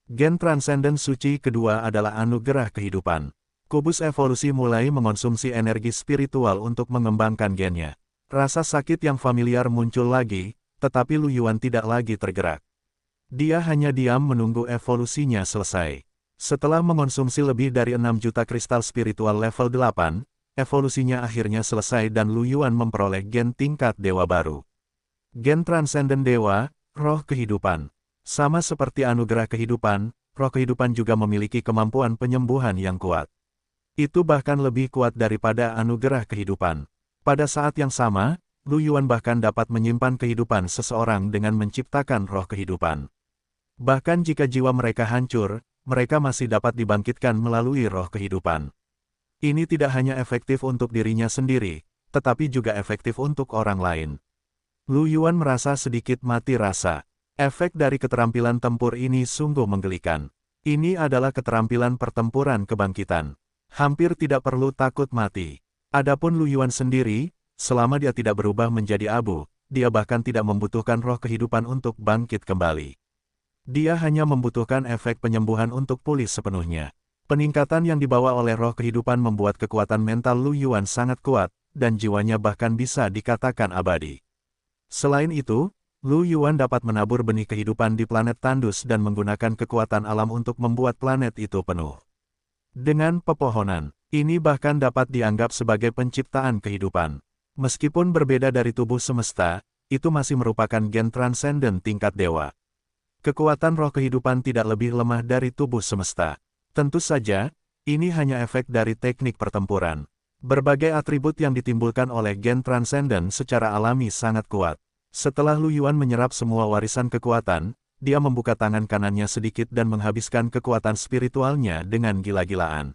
Gen transenden suci kedua adalah anugerah kehidupan. Kubus evolusi mulai mengonsumsi energi spiritual untuk mengembangkan gennya. Rasa sakit yang familiar muncul lagi, tetapi Lu Yuan tidak lagi tergerak. Dia hanya diam menunggu evolusinya selesai. Setelah mengonsumsi lebih dari 6 juta kristal spiritual level 8, evolusinya akhirnya selesai dan Lu Yuan memperoleh gen tingkat dewa baru. Gen transenden dewa, roh kehidupan. Sama seperti anugerah kehidupan, roh kehidupan juga memiliki kemampuan penyembuhan yang kuat. Itu bahkan lebih kuat daripada anugerah kehidupan. Pada saat yang sama, Lu Yuan bahkan dapat menyimpan kehidupan seseorang dengan menciptakan roh kehidupan. Bahkan jika jiwa mereka hancur, mereka masih dapat dibangkitkan melalui roh kehidupan. Ini tidak hanya efektif untuk dirinya sendiri, tetapi juga efektif untuk orang lain. Lu Yuan merasa sedikit mati rasa. Efek dari keterampilan tempur ini sungguh menggelikan. Ini adalah keterampilan pertempuran kebangkitan. Hampir tidak perlu takut mati. Adapun Lu Yuan sendiri, selama dia tidak berubah menjadi abu, dia bahkan tidak membutuhkan roh kehidupan untuk bangkit kembali. Dia hanya membutuhkan efek penyembuhan untuk pulih sepenuhnya. Peningkatan yang dibawa oleh roh kehidupan membuat kekuatan mental Lu Yuan sangat kuat, dan jiwanya bahkan bisa dikatakan abadi. Selain itu, Lu Yuan dapat menabur benih kehidupan di planet tandus dan menggunakan kekuatan alam untuk membuat planet itu penuh dengan pepohonan. Ini bahkan dapat dianggap sebagai penciptaan kehidupan. Meskipun berbeda dari tubuh semesta, itu masih merupakan gen transenden tingkat dewa. Kekuatan roh kehidupan tidak lebih lemah dari tubuh semesta. Tentu saja, ini hanya efek dari teknik pertempuran. Berbagai atribut yang ditimbulkan oleh gen transenden secara alami sangat kuat. Setelah Lu Yuan menyerap semua warisan kekuatan, dia membuka tangan kanannya sedikit dan menghabiskan kekuatan spiritualnya dengan gila-gilaan.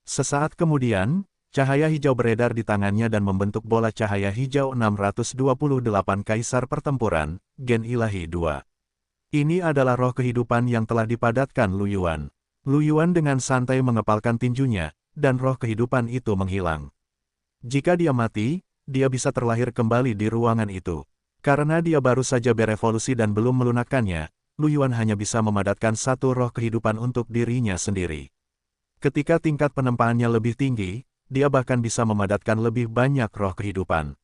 Sesaat kemudian, cahaya hijau beredar di tangannya dan membentuk bola cahaya hijau 628 Kaisar Pertempuran, Gen Ilahi 2. Ini adalah roh kehidupan yang telah dipadatkan Lu Yuan. Lu Yuan dengan santai mengepalkan tinjunya, dan roh kehidupan itu menghilang. Jika dia mati, dia bisa terlahir kembali di ruangan itu. Karena dia baru saja berevolusi dan belum melunakkannya, Lu Yuan hanya bisa memadatkan satu roh kehidupan untuk dirinya sendiri. Ketika tingkat penempaannya lebih tinggi, dia bahkan bisa memadatkan lebih banyak roh kehidupan.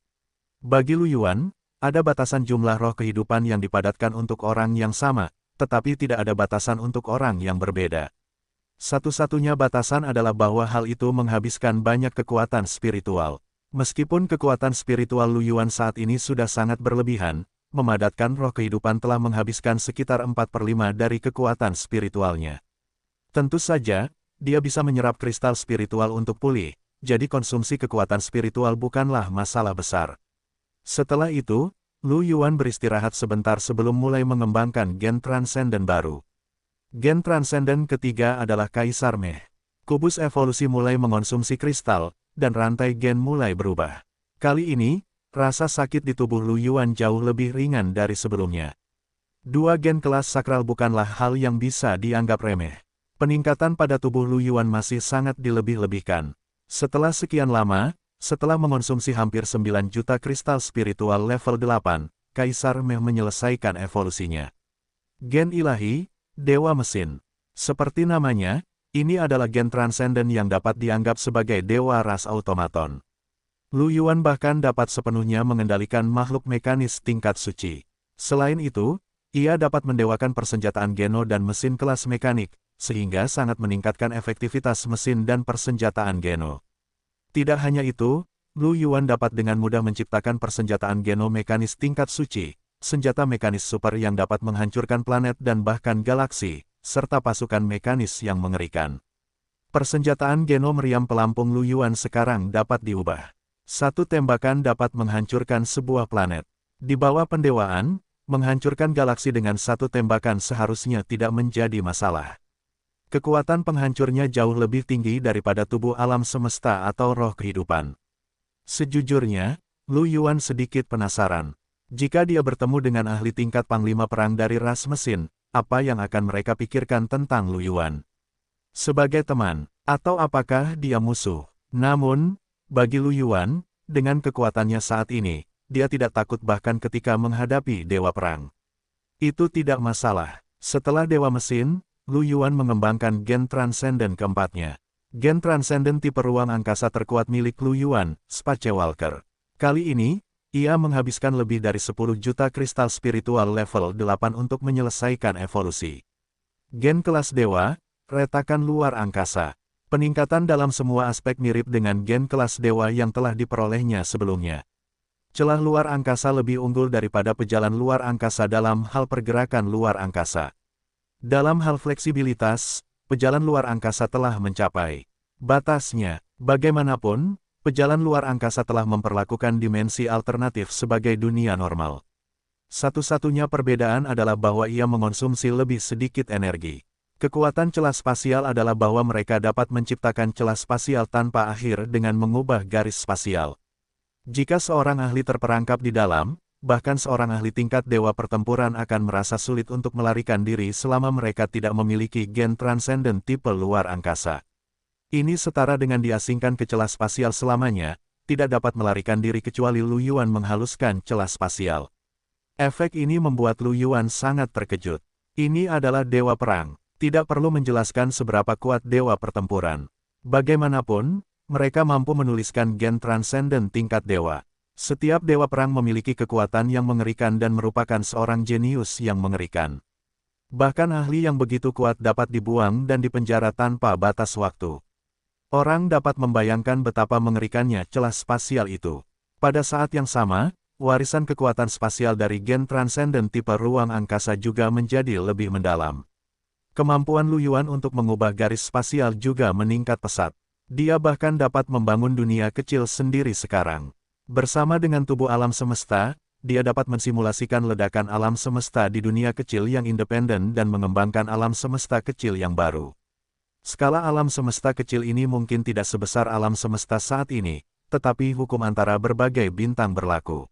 Bagi Lu Yuan, ada batasan jumlah roh kehidupan yang dipadatkan untuk orang yang sama, tetapi tidak ada batasan untuk orang yang berbeda. Satu-satunya batasan adalah bahwa hal itu menghabiskan banyak kekuatan spiritual. Meskipun kekuatan spiritual Lu Yuan saat ini sudah sangat berlebihan, memadatkan roh kehidupan telah menghabiskan sekitar 4/5 dari kekuatan spiritualnya. Tentu saja, dia bisa menyerap kristal spiritual untuk pulih, jadi konsumsi kekuatan spiritual bukanlah masalah besar. Setelah itu, Lu Yuan beristirahat sebentar sebelum mulai mengembangkan gen transenden baru. Gen transenden ketiga adalah Kaisar Meh. Kubus evolusi mulai mengonsumsi kristal, dan rantai gen mulai berubah. Kali ini, rasa sakit di tubuh Lu Yuan jauh lebih ringan dari sebelumnya. Dua gen kelas sakral bukanlah hal yang bisa dianggap remeh. Peningkatan pada tubuh Lu Yuan masih sangat dilebih-lebihkan. Setelah sekian lama, setelah mengonsumsi hampir 9 juta kristal spiritual level 8, Kaisar Meh menyelesaikan evolusinya. Gen ilahi, Dewa Mesin. Seperti namanya, ini adalah gen transenden yang dapat dianggap sebagai dewa ras automaton. Lu Yuan bahkan dapat sepenuhnya mengendalikan makhluk mekanis tingkat suci. Selain itu, ia dapat mendewakan persenjataan geno dan mesin kelas mekanik, sehingga sangat meningkatkan efektivitas mesin dan persenjataan geno. Tidak hanya itu, Lu Yuan dapat dengan mudah menciptakan persenjataan geno mekanis tingkat suci, senjata mekanis super yang dapat menghancurkan planet dan bahkan galaksi, serta pasukan mekanis yang mengerikan. Persenjataan geno meriam pelampung Lu Yuan sekarang dapat diubah. Satu tembakan dapat menghancurkan sebuah planet. Di bawah pendewaan, menghancurkan galaksi dengan satu tembakan seharusnya tidak menjadi masalah. Kekuatan penghancurnya jauh lebih tinggi daripada tubuh alam semesta atau roh kehidupan. Sejujurnya, Lu Yuan sedikit penasaran. Jika dia bertemu dengan ahli tingkat panglima perang dari ras mesin, apa yang akan mereka pikirkan tentang Lu Yuan? Sebagai teman, atau apakah dia musuh? Namun, bagi Lu Yuan, dengan kekuatannya saat ini, dia tidak takut bahkan ketika menghadapi dewa perang. Itu tidak masalah. Setelah dewa mesin, Lu Yuan mengembangkan gen transenden keempatnya. Gen transenden tipe ruang angkasa terkuat milik Lu Yuan, Spacewalker. Kali ini, ia menghabiskan lebih dari 10 juta kristal spiritual level 8 untuk menyelesaikan evolusi. Gen kelas dewa, retakan luar angkasa. Peningkatan dalam semua aspek mirip dengan gen kelas dewa yang telah diperolehnya sebelumnya. Celah luar angkasa lebih unggul daripada pejalan luar angkasa dalam hal pergerakan luar angkasa. Dalam hal fleksibilitas, pejalan luar angkasa telah mencapai batasnya. Bagaimanapun, pejalan luar angkasa telah memperlakukan dimensi alternatif sebagai dunia normal. Satu-satunya perbedaan adalah bahwa ia mengonsumsi lebih sedikit energi. Kekuatan celah spasial adalah bahwa mereka dapat menciptakan celah spasial tanpa akhir dengan mengubah garis spasial. Jika seorang ahli terperangkap di dalam, bahkan seorang ahli tingkat dewa pertempuran akan merasa sulit untuk melarikan diri selama mereka tidak memiliki gen transenden tipe luar angkasa. Ini setara dengan diasingkan ke celah spasial selamanya, tidak dapat melarikan diri kecuali Lu Yuan menghaluskan celah spasial. Efek ini membuat Lu Yuan sangat terkejut. Ini adalah dewa perang. Tidak perlu menjelaskan seberapa kuat dewa pertempuran. Bagaimanapun, mereka mampu menuliskan gen transenden tingkat dewa. Setiap dewa perang memiliki kekuatan yang mengerikan dan merupakan seorang jenius yang mengerikan. Bahkan ahli yang begitu kuat dapat dibuang dan dipenjara tanpa batas waktu. Orang dapat membayangkan betapa mengerikannya celah spasial itu. Pada saat yang sama, warisan kekuatan spasial dari gen transenden tipe ruang angkasa juga menjadi lebih mendalam. Kemampuan Lu Yuan untuk mengubah garis spasial juga meningkat pesat. Dia bahkan dapat membangun dunia kecil sendiri sekarang. Bersama dengan tubuh alam semesta, dia dapat mensimulasikan ledakan alam semesta di dunia kecil yang independen dan mengembangkan alam semesta kecil yang baru. Skala alam semesta kecil ini mungkin tidak sebesar alam semesta saat ini, tetapi hukum antara berbagai bintang berlaku.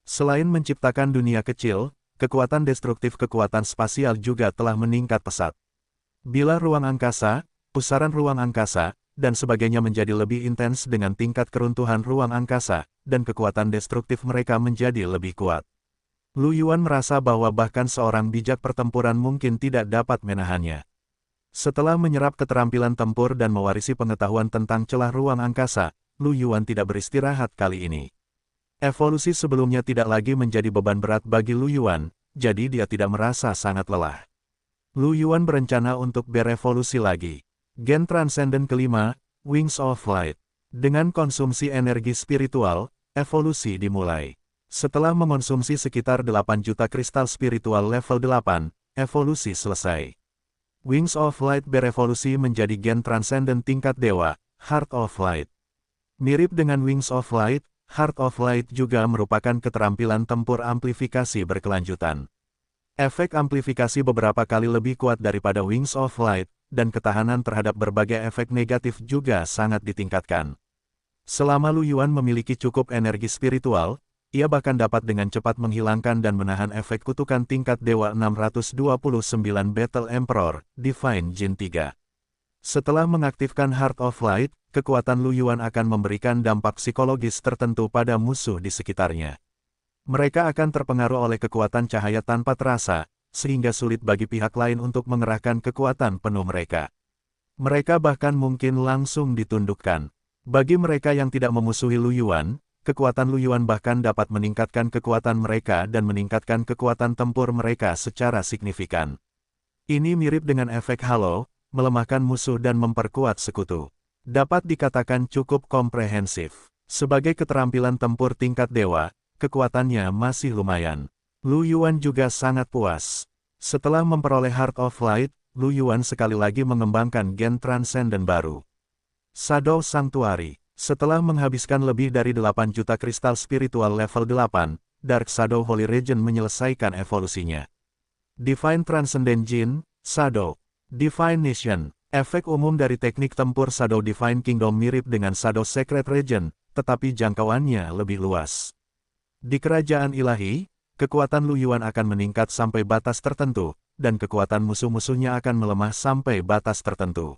Selain menciptakan dunia kecil, kekuatan destruktif kekuatan spasial juga telah meningkat pesat. Bila ruang angkasa, pusaran ruang angkasa, dan sebagainya menjadi lebih intens dengan tingkat keruntuhan ruang angkasa, dan kekuatan destruktif mereka menjadi lebih kuat. Lu Yuan merasa bahwa bahkan seorang bijak pertempuran mungkin tidak dapat menahannya. Setelah menyerap keterampilan tempur dan mewarisi pengetahuan tentang celah ruang angkasa, Lu Yuan tidak beristirahat kali ini. Evolusi sebelumnya tidak lagi menjadi beban berat bagi Lu Yuan, jadi dia tidak merasa sangat lelah. Lu Yuan berencana untuk berevolusi lagi. Gen Transcendent kelima, Wings of Light. Dengan konsumsi energi spiritual, evolusi dimulai. Setelah mengonsumsi sekitar 8 juta kristal spiritual level 8, evolusi selesai. Wings of Light berevolusi menjadi Gen Transcendent tingkat dewa, Heart of Light. Mirip dengan Wings of Light, Heart of Light juga merupakan keterampilan tempur amplifikasi berkelanjutan. Efek amplifikasi beberapa kali lebih kuat daripada Wings of Light, dan ketahanan terhadap berbagai efek negatif juga sangat ditingkatkan. Selama Lu Yuan memiliki cukup energi spiritual, ia bahkan dapat dengan cepat menghilangkan dan menahan efek kutukan tingkat Dewa 629 Battle Emperor, Divine Jin 3. Setelah mengaktifkan Heart of Light, kekuatan Lu Yuan akan memberikan dampak psikologis tertentu pada musuh di sekitarnya. Mereka akan terpengaruh oleh kekuatan cahaya tanpa terasa, sehingga sulit bagi pihak lain untuk mengerahkan kekuatan penuh mereka. Mereka bahkan mungkin langsung ditundukkan. Bagi mereka yang tidak memusuhi Lu Yuan, kekuatan Lu Yuan bahkan dapat meningkatkan kekuatan mereka dan meningkatkan kekuatan tempur mereka secara signifikan. Ini mirip dengan efek halo, melemahkan musuh dan memperkuat sekutu. Dapat dikatakan cukup komprehensif. Sebagai keterampilan tempur tingkat dewa, kekuatannya masih lumayan. Lu Yuan juga sangat puas. Setelah memperoleh Heart of Light, Lu Yuan sekali lagi mengembangkan Gen Transcendent baru. Shadow Sanctuary. Setelah menghabiskan lebih dari 8 juta kristal spiritual level 8, Dark Shadow Holy Region menyelesaikan evolusinya. Divine Transcendent Jin, Shadow. Divine Nation. Efek umum dari teknik tempur Shadow Divine Kingdom mirip dengan Shadow Secret Region, tetapi jangkauannya lebih luas. Di kerajaan ilahi, kekuatan Lu Yuan akan meningkat sampai batas tertentu, dan kekuatan musuh-musuhnya akan melemah sampai batas tertentu.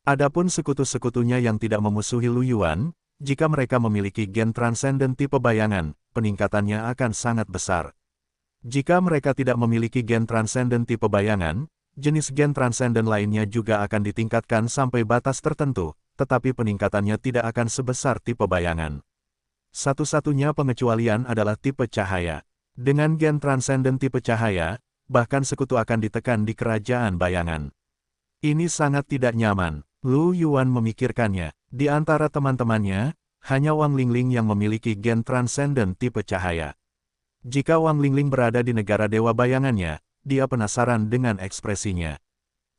Adapun sekutu-sekutunya yang tidak memusuhi Lu Yuan, jika mereka memiliki gen transcendent tipe bayangan, peningkatannya akan sangat besar. Jika mereka tidak memiliki gen transcendent tipe bayangan, jenis gen transcendent lainnya juga akan ditingkatkan sampai batas tertentu, tetapi peningkatannya tidak akan sebesar tipe bayangan. Satu-satunya pengecualian adalah tipe cahaya. Dengan gen transcendent tipe cahaya, bahkan sekutu akan ditekan di kerajaan bayangan. Ini sangat tidak nyaman. Lu Yuan memikirkannya. Di antara teman-temannya, hanya Wang Lingling yang memiliki gen transcendent tipe cahaya. Jika Wang Lingling berada di negara dewa bayangannya, dia penasaran dengan ekspresinya.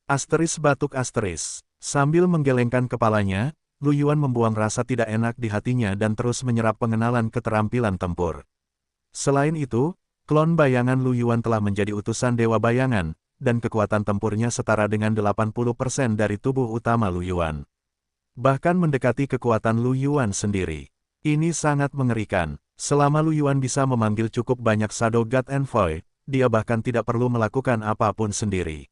Asteris batuk asteris. Sambil menggelengkan kepalanya, Lu Yuan membuang rasa tidak enak di hatinya dan terus menyerap pengenalan keterampilan tempur. Selain itu, klon bayangan Lu Yuan telah menjadi utusan dewa bayangan, dan kekuatan tempurnya setara dengan 80% dari tubuh utama Lu Yuan. Bahkan mendekati kekuatan Lu Yuan sendiri. Ini sangat mengerikan. Selama Lu Yuan bisa memanggil cukup banyak Shadow God Envoy, dia bahkan tidak perlu melakukan apapun sendiri.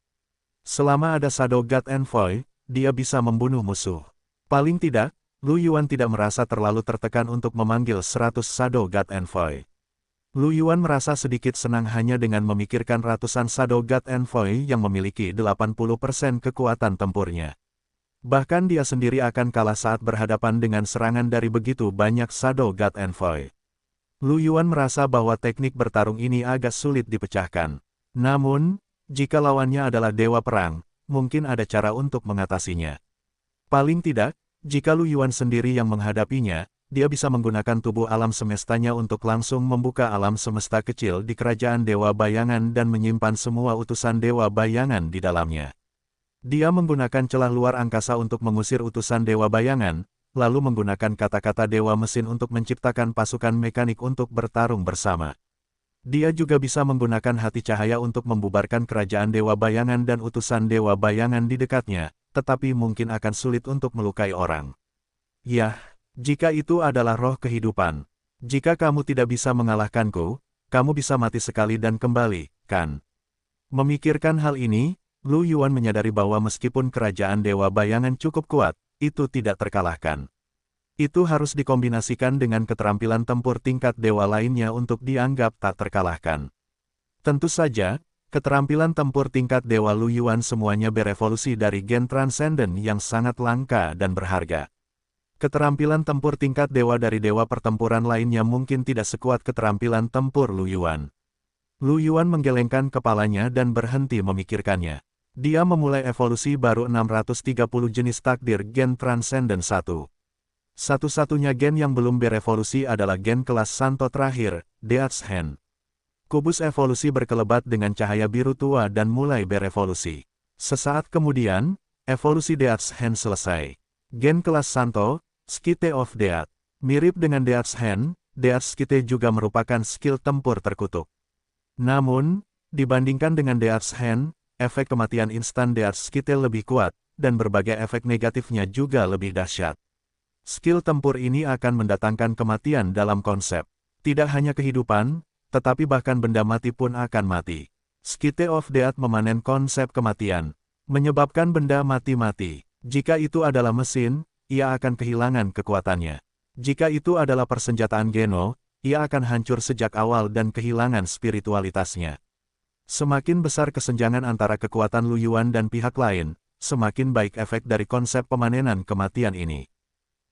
Selama ada Shadow God Envoy, dia bisa membunuh musuh. Paling tidak, Lu Yuan tidak merasa terlalu tertekan untuk memanggil 100 Shadow God Envoy. Lu Yuan merasa sedikit senang hanya dengan memikirkan ratusan Shadow God Envoy yang memiliki 80% kekuatan tempurnya. Bahkan dia sendiri akan kalah saat berhadapan dengan serangan dari begitu banyak Shadow God Envoy. Lu Yuan merasa bahwa teknik bertarung ini agak sulit dipecahkan. Namun, jika lawannya adalah dewa perang, mungkin ada cara untuk mengatasinya. Paling tidak, jika Lu Yuan sendiri yang menghadapinya, dia bisa menggunakan tubuh alam semestanya untuk langsung membuka alam semesta kecil di kerajaan dewa bayangan dan menyimpan semua utusan dewa bayangan di dalamnya. Dia menggunakan celah luar angkasa untuk mengusir utusan dewa bayangan, lalu menggunakan kata-kata dewa mesin untuk menciptakan pasukan mekanik untuk bertarung bersama. Dia juga bisa menggunakan hati cahaya untuk membubarkan kerajaan dewa bayangan dan utusan dewa bayangan di dekatnya, tetapi mungkin akan sulit untuk melukai orang. Yah, jika itu adalah roh kehidupan. Jika kamu tidak bisa mengalahkanku, kamu bisa mati sekali dan kembali, kan? Memikirkan hal ini, Lu Yuan menyadari bahwa meskipun kerajaan dewa bayangan cukup kuat, itu tidak terkalahkan. Itu harus dikombinasikan dengan keterampilan tempur tingkat dewa lainnya untuk dianggap tak terkalahkan. Tentu saja, keterampilan tempur tingkat dewa Lu Yuan semuanya berevolusi dari gen transcendent yang sangat langka dan berharga. Keterampilan tempur tingkat dewa dari dewa pertempuran lainnya mungkin tidak sekuat keterampilan tempur Lu Yuan. Lu Yuan menggelengkan kepalanya dan berhenti memikirkannya. Dia memulai evolusi baru 630 jenis takdir gen Transcendent 1. Satu-satunya gen yang belum berevolusi adalah gen kelas Santo terakhir, Death's Hand. Kubus evolusi berkelebat dengan cahaya biru tua dan mulai berevolusi. Sesaat kemudian, evolusi Death's Hand selesai. Gen kelas Santo, Skite of Death. Mirip dengan Death's Hand, Death's Skite juga merupakan skill tempur terkutuk. Namun, dibandingkan dengan Death's Hand, efek kematian instan Death's Skite lebih kuat, dan berbagai efek negatifnya juga lebih dahsyat. Skill tempur ini akan mendatangkan kematian dalam konsep. Tidak hanya kehidupan, tetapi bahkan benda mati pun akan mati. Skite of Death memanen konsep kematian, menyebabkan benda mati. Jika itu adalah mesin, ia akan kehilangan kekuatannya. Jika itu adalah persenjataan Geno, ia akan hancur sejak awal dan kehilangan spiritualitasnya. Semakin besar kesenjangan antara kekuatan Lu Yuan dan pihak lain, semakin baik efek dari konsep pemanenan kematian ini.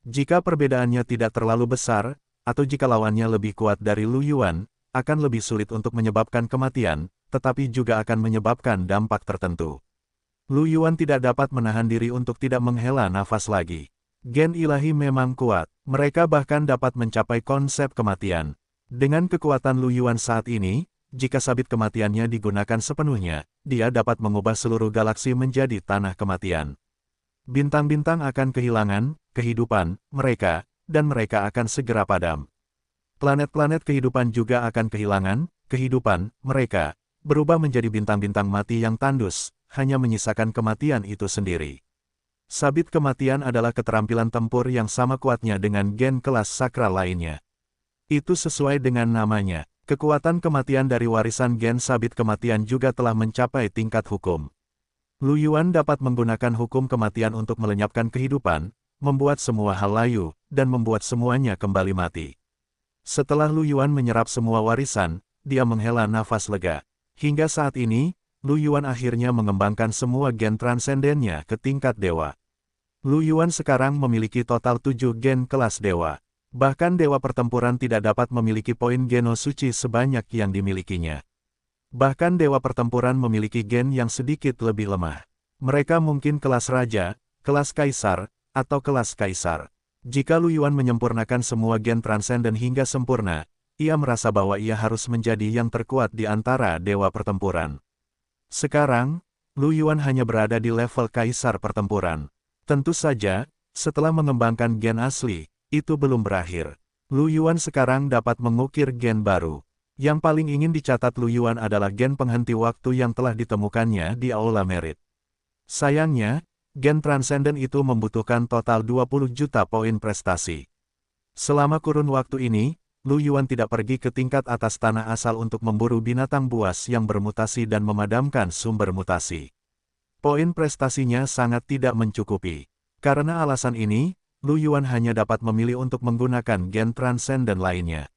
Jika perbedaannya tidak terlalu besar, atau jika lawannya lebih kuat dari Lu Yuan, akan lebih sulit untuk menyebabkan kematian, tetapi juga akan menyebabkan dampak tertentu. Lu Yuan tidak dapat menahan diri untuk tidak menghela nafas lagi. Gen ilahi memang kuat, mereka bahkan dapat mencapai konsep kematian. Dengan kekuatan Lu Yuan saat ini, jika sabit kematiannya digunakan sepenuhnya, dia dapat mengubah seluruh galaksi menjadi tanah kematian. Bintang-bintang akan kehilangan kehidupan mereka, dan mereka akan segera padam. Planet-planet kehidupan juga akan kehilangan kehidupan mereka, berubah menjadi bintang-bintang mati yang tandus, hanya menyisakan kematian itu sendiri. Sabit kematian adalah keterampilan tempur yang sama kuatnya dengan gen kelas sakral lainnya. Itu sesuai dengan namanya. Kekuatan kematian dari warisan gen sabit kematian juga telah mencapai tingkat hukum. Lu Yuan dapat menggunakan hukum kematian untuk melenyapkan kehidupan, membuat semua hal layu, dan membuat semuanya kembali mati. Setelah Lu Yuan menyerap semua warisan, dia menghela nafas lega. Hingga saat ini, Lu Yuan akhirnya mengembangkan semua gen transendennya ke tingkat dewa. Lu Yuan sekarang memiliki total 7 gen kelas dewa. Bahkan dewa pertempuran tidak dapat memiliki poin geno suci sebanyak yang dimilikinya. Bahkan dewa pertempuran memiliki gen yang sedikit lebih lemah. Mereka mungkin kelas raja, kelas kaisar, atau kelas kaisar. Jika Lu Yuan menyempurnakan semua gen transenden hingga sempurna, ia merasa bahwa ia harus menjadi yang terkuat di antara dewa pertempuran. Sekarang, Lu Yuan hanya berada di level kaisar pertempuran. Tentu saja, setelah mengembangkan gen asli, itu belum berakhir. Lu Yuan sekarang dapat mengukir gen baru. Yang paling ingin dicatat Lu Yuan adalah gen penghenti waktu yang telah ditemukannya di Aula Merit. Sayangnya, gen transenden itu membutuhkan total 20 juta poin prestasi. Selama kurun waktu ini, Lu Yuan tidak pergi ke tingkat atas tanah asal untuk memburu binatang buas yang bermutasi dan memadamkan sumber mutasi. Poin prestasinya sangat tidak mencukupi. Karena alasan ini, Lu Yuan hanya dapat memilih untuk menggunakan gen transenden lainnya.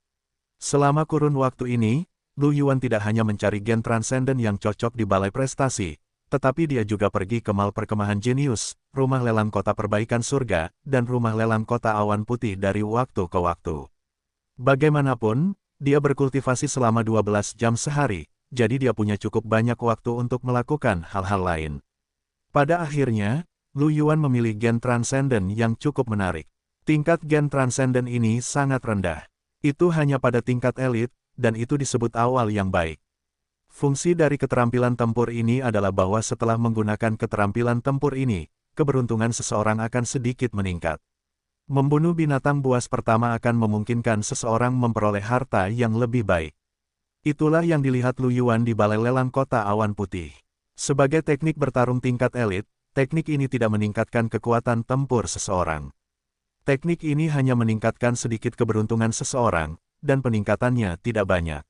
Selama kurun waktu ini, Lu Yuan tidak hanya mencari gen transenden yang cocok di balai prestasi, tetapi dia juga pergi ke mal perkemahan jenius, rumah lelang kota perbaikan surga, dan rumah lelang kota awan putih dari waktu ke waktu. Bagaimanapun, dia berkultivasi selama 12 jam sehari, jadi dia punya cukup banyak waktu untuk melakukan hal-hal lain. Pada akhirnya, Lu Yuan memilih gen transenden yang cukup menarik. Tingkat gen transenden ini sangat rendah. Itu hanya pada tingkat elit, dan itu disebut awal yang baik. Fungsi dari keterampilan tempur ini adalah bahwa setelah menggunakan keterampilan tempur ini, keberuntungan seseorang akan sedikit meningkat. Membunuh binatang buas pertama akan memungkinkan seseorang memperoleh harta yang lebih baik. Itulah yang dilihat Lu Yuan di balai lelang kota awan putih. Sebagai teknik bertarung tingkat elit, teknik ini tidak meningkatkan kekuatan tempur seseorang. Teknik ini hanya meningkatkan sedikit keberuntungan seseorang, dan peningkatannya tidak banyak.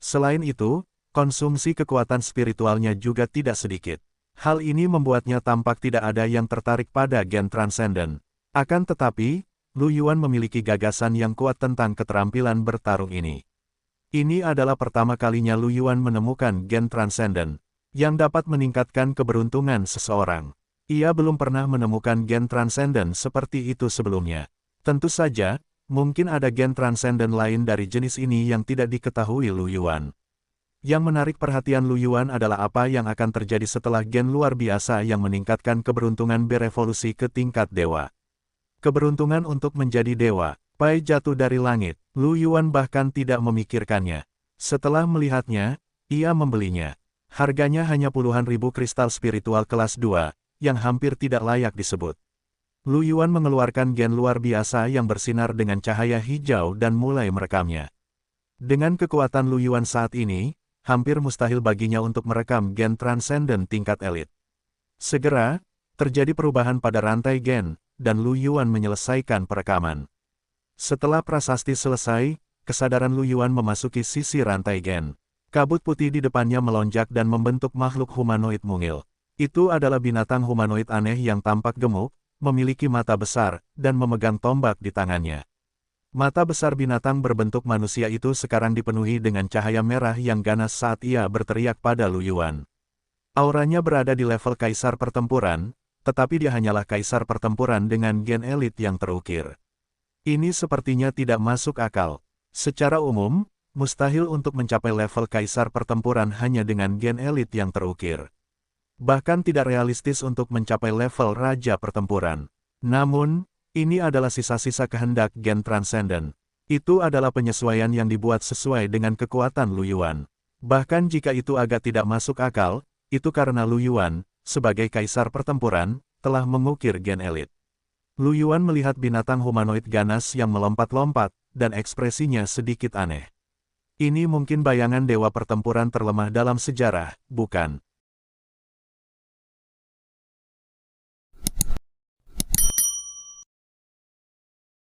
Selain itu, konsumsi kekuatan spiritualnya juga tidak sedikit. Hal ini membuatnya tampak tidak ada yang tertarik pada gen transenden. Akan tetapi, Lu Yuan memiliki gagasan yang kuat tentang keterampilan bertarung ini. Ini adalah pertama kalinya Lu Yuan menemukan gen transenden yang dapat meningkatkan keberuntungan seseorang. Ia belum pernah menemukan gen transenden seperti itu sebelumnya. Tentu saja, mungkin ada gen transenden lain dari jenis ini yang tidak diketahui Lu Yuan. Yang menarik perhatian Lu Yuan adalah apa yang akan terjadi setelah gen luar biasa yang meningkatkan keberuntungan berevolusi ke tingkat dewa. Keberuntungan untuk menjadi dewa, Pai jatuh dari langit. Lu Yuan bahkan tidak memikirkannya. Setelah melihatnya, ia membelinya. Harganya hanya puluhan ribu kristal spiritual kelas 2, yang hampir tidak layak disebut. Lu Yuan mengeluarkan gen luar biasa yang bersinar dengan cahaya hijau dan mulai merekamnya. Dengan kekuatan Lu Yuan saat ini, hampir mustahil baginya untuk merekam gen transenden tingkat elit. Segera, terjadi perubahan pada rantai gen, dan Lu Yuan menyelesaikan perekaman. Setelah prasasti selesai, kesadaran Lu Yuan memasuki sisi rantai gen. Kabut putih di depannya melonjak dan membentuk makhluk humanoid mungil. Itu adalah binatang humanoid aneh yang tampak gemuk, memiliki mata besar, dan memegang tombak di tangannya. Mata besar binatang berbentuk manusia itu sekarang dipenuhi dengan cahaya merah yang ganas saat ia berteriak pada Lu Yuan. Auranya berada di level kaisar pertempuran, tetapi dia hanyalah kaisar pertempuran dengan gen elit yang terukir. Ini sepertinya tidak masuk akal. Secara umum, mustahil untuk mencapai level kaisar pertempuran hanya dengan gen elit yang terukir. Bahkan tidak realistis untuk mencapai level raja pertempuran. Namun, ini adalah sisa-sisa kehendak gen transenden. Itu adalah penyesuaian yang dibuat sesuai dengan kekuatan Lu Yuan. Bahkan jika itu agak tidak masuk akal, itu karena Lu Yuan, sebagai kaisar pertempuran, telah mengukir gen elit. Lu Yuan melihat binatang humanoid ganas yang melompat-lompat, dan ekspresinya sedikit aneh. Ini mungkin bayangan dewa pertempuran terlemah dalam sejarah, bukan?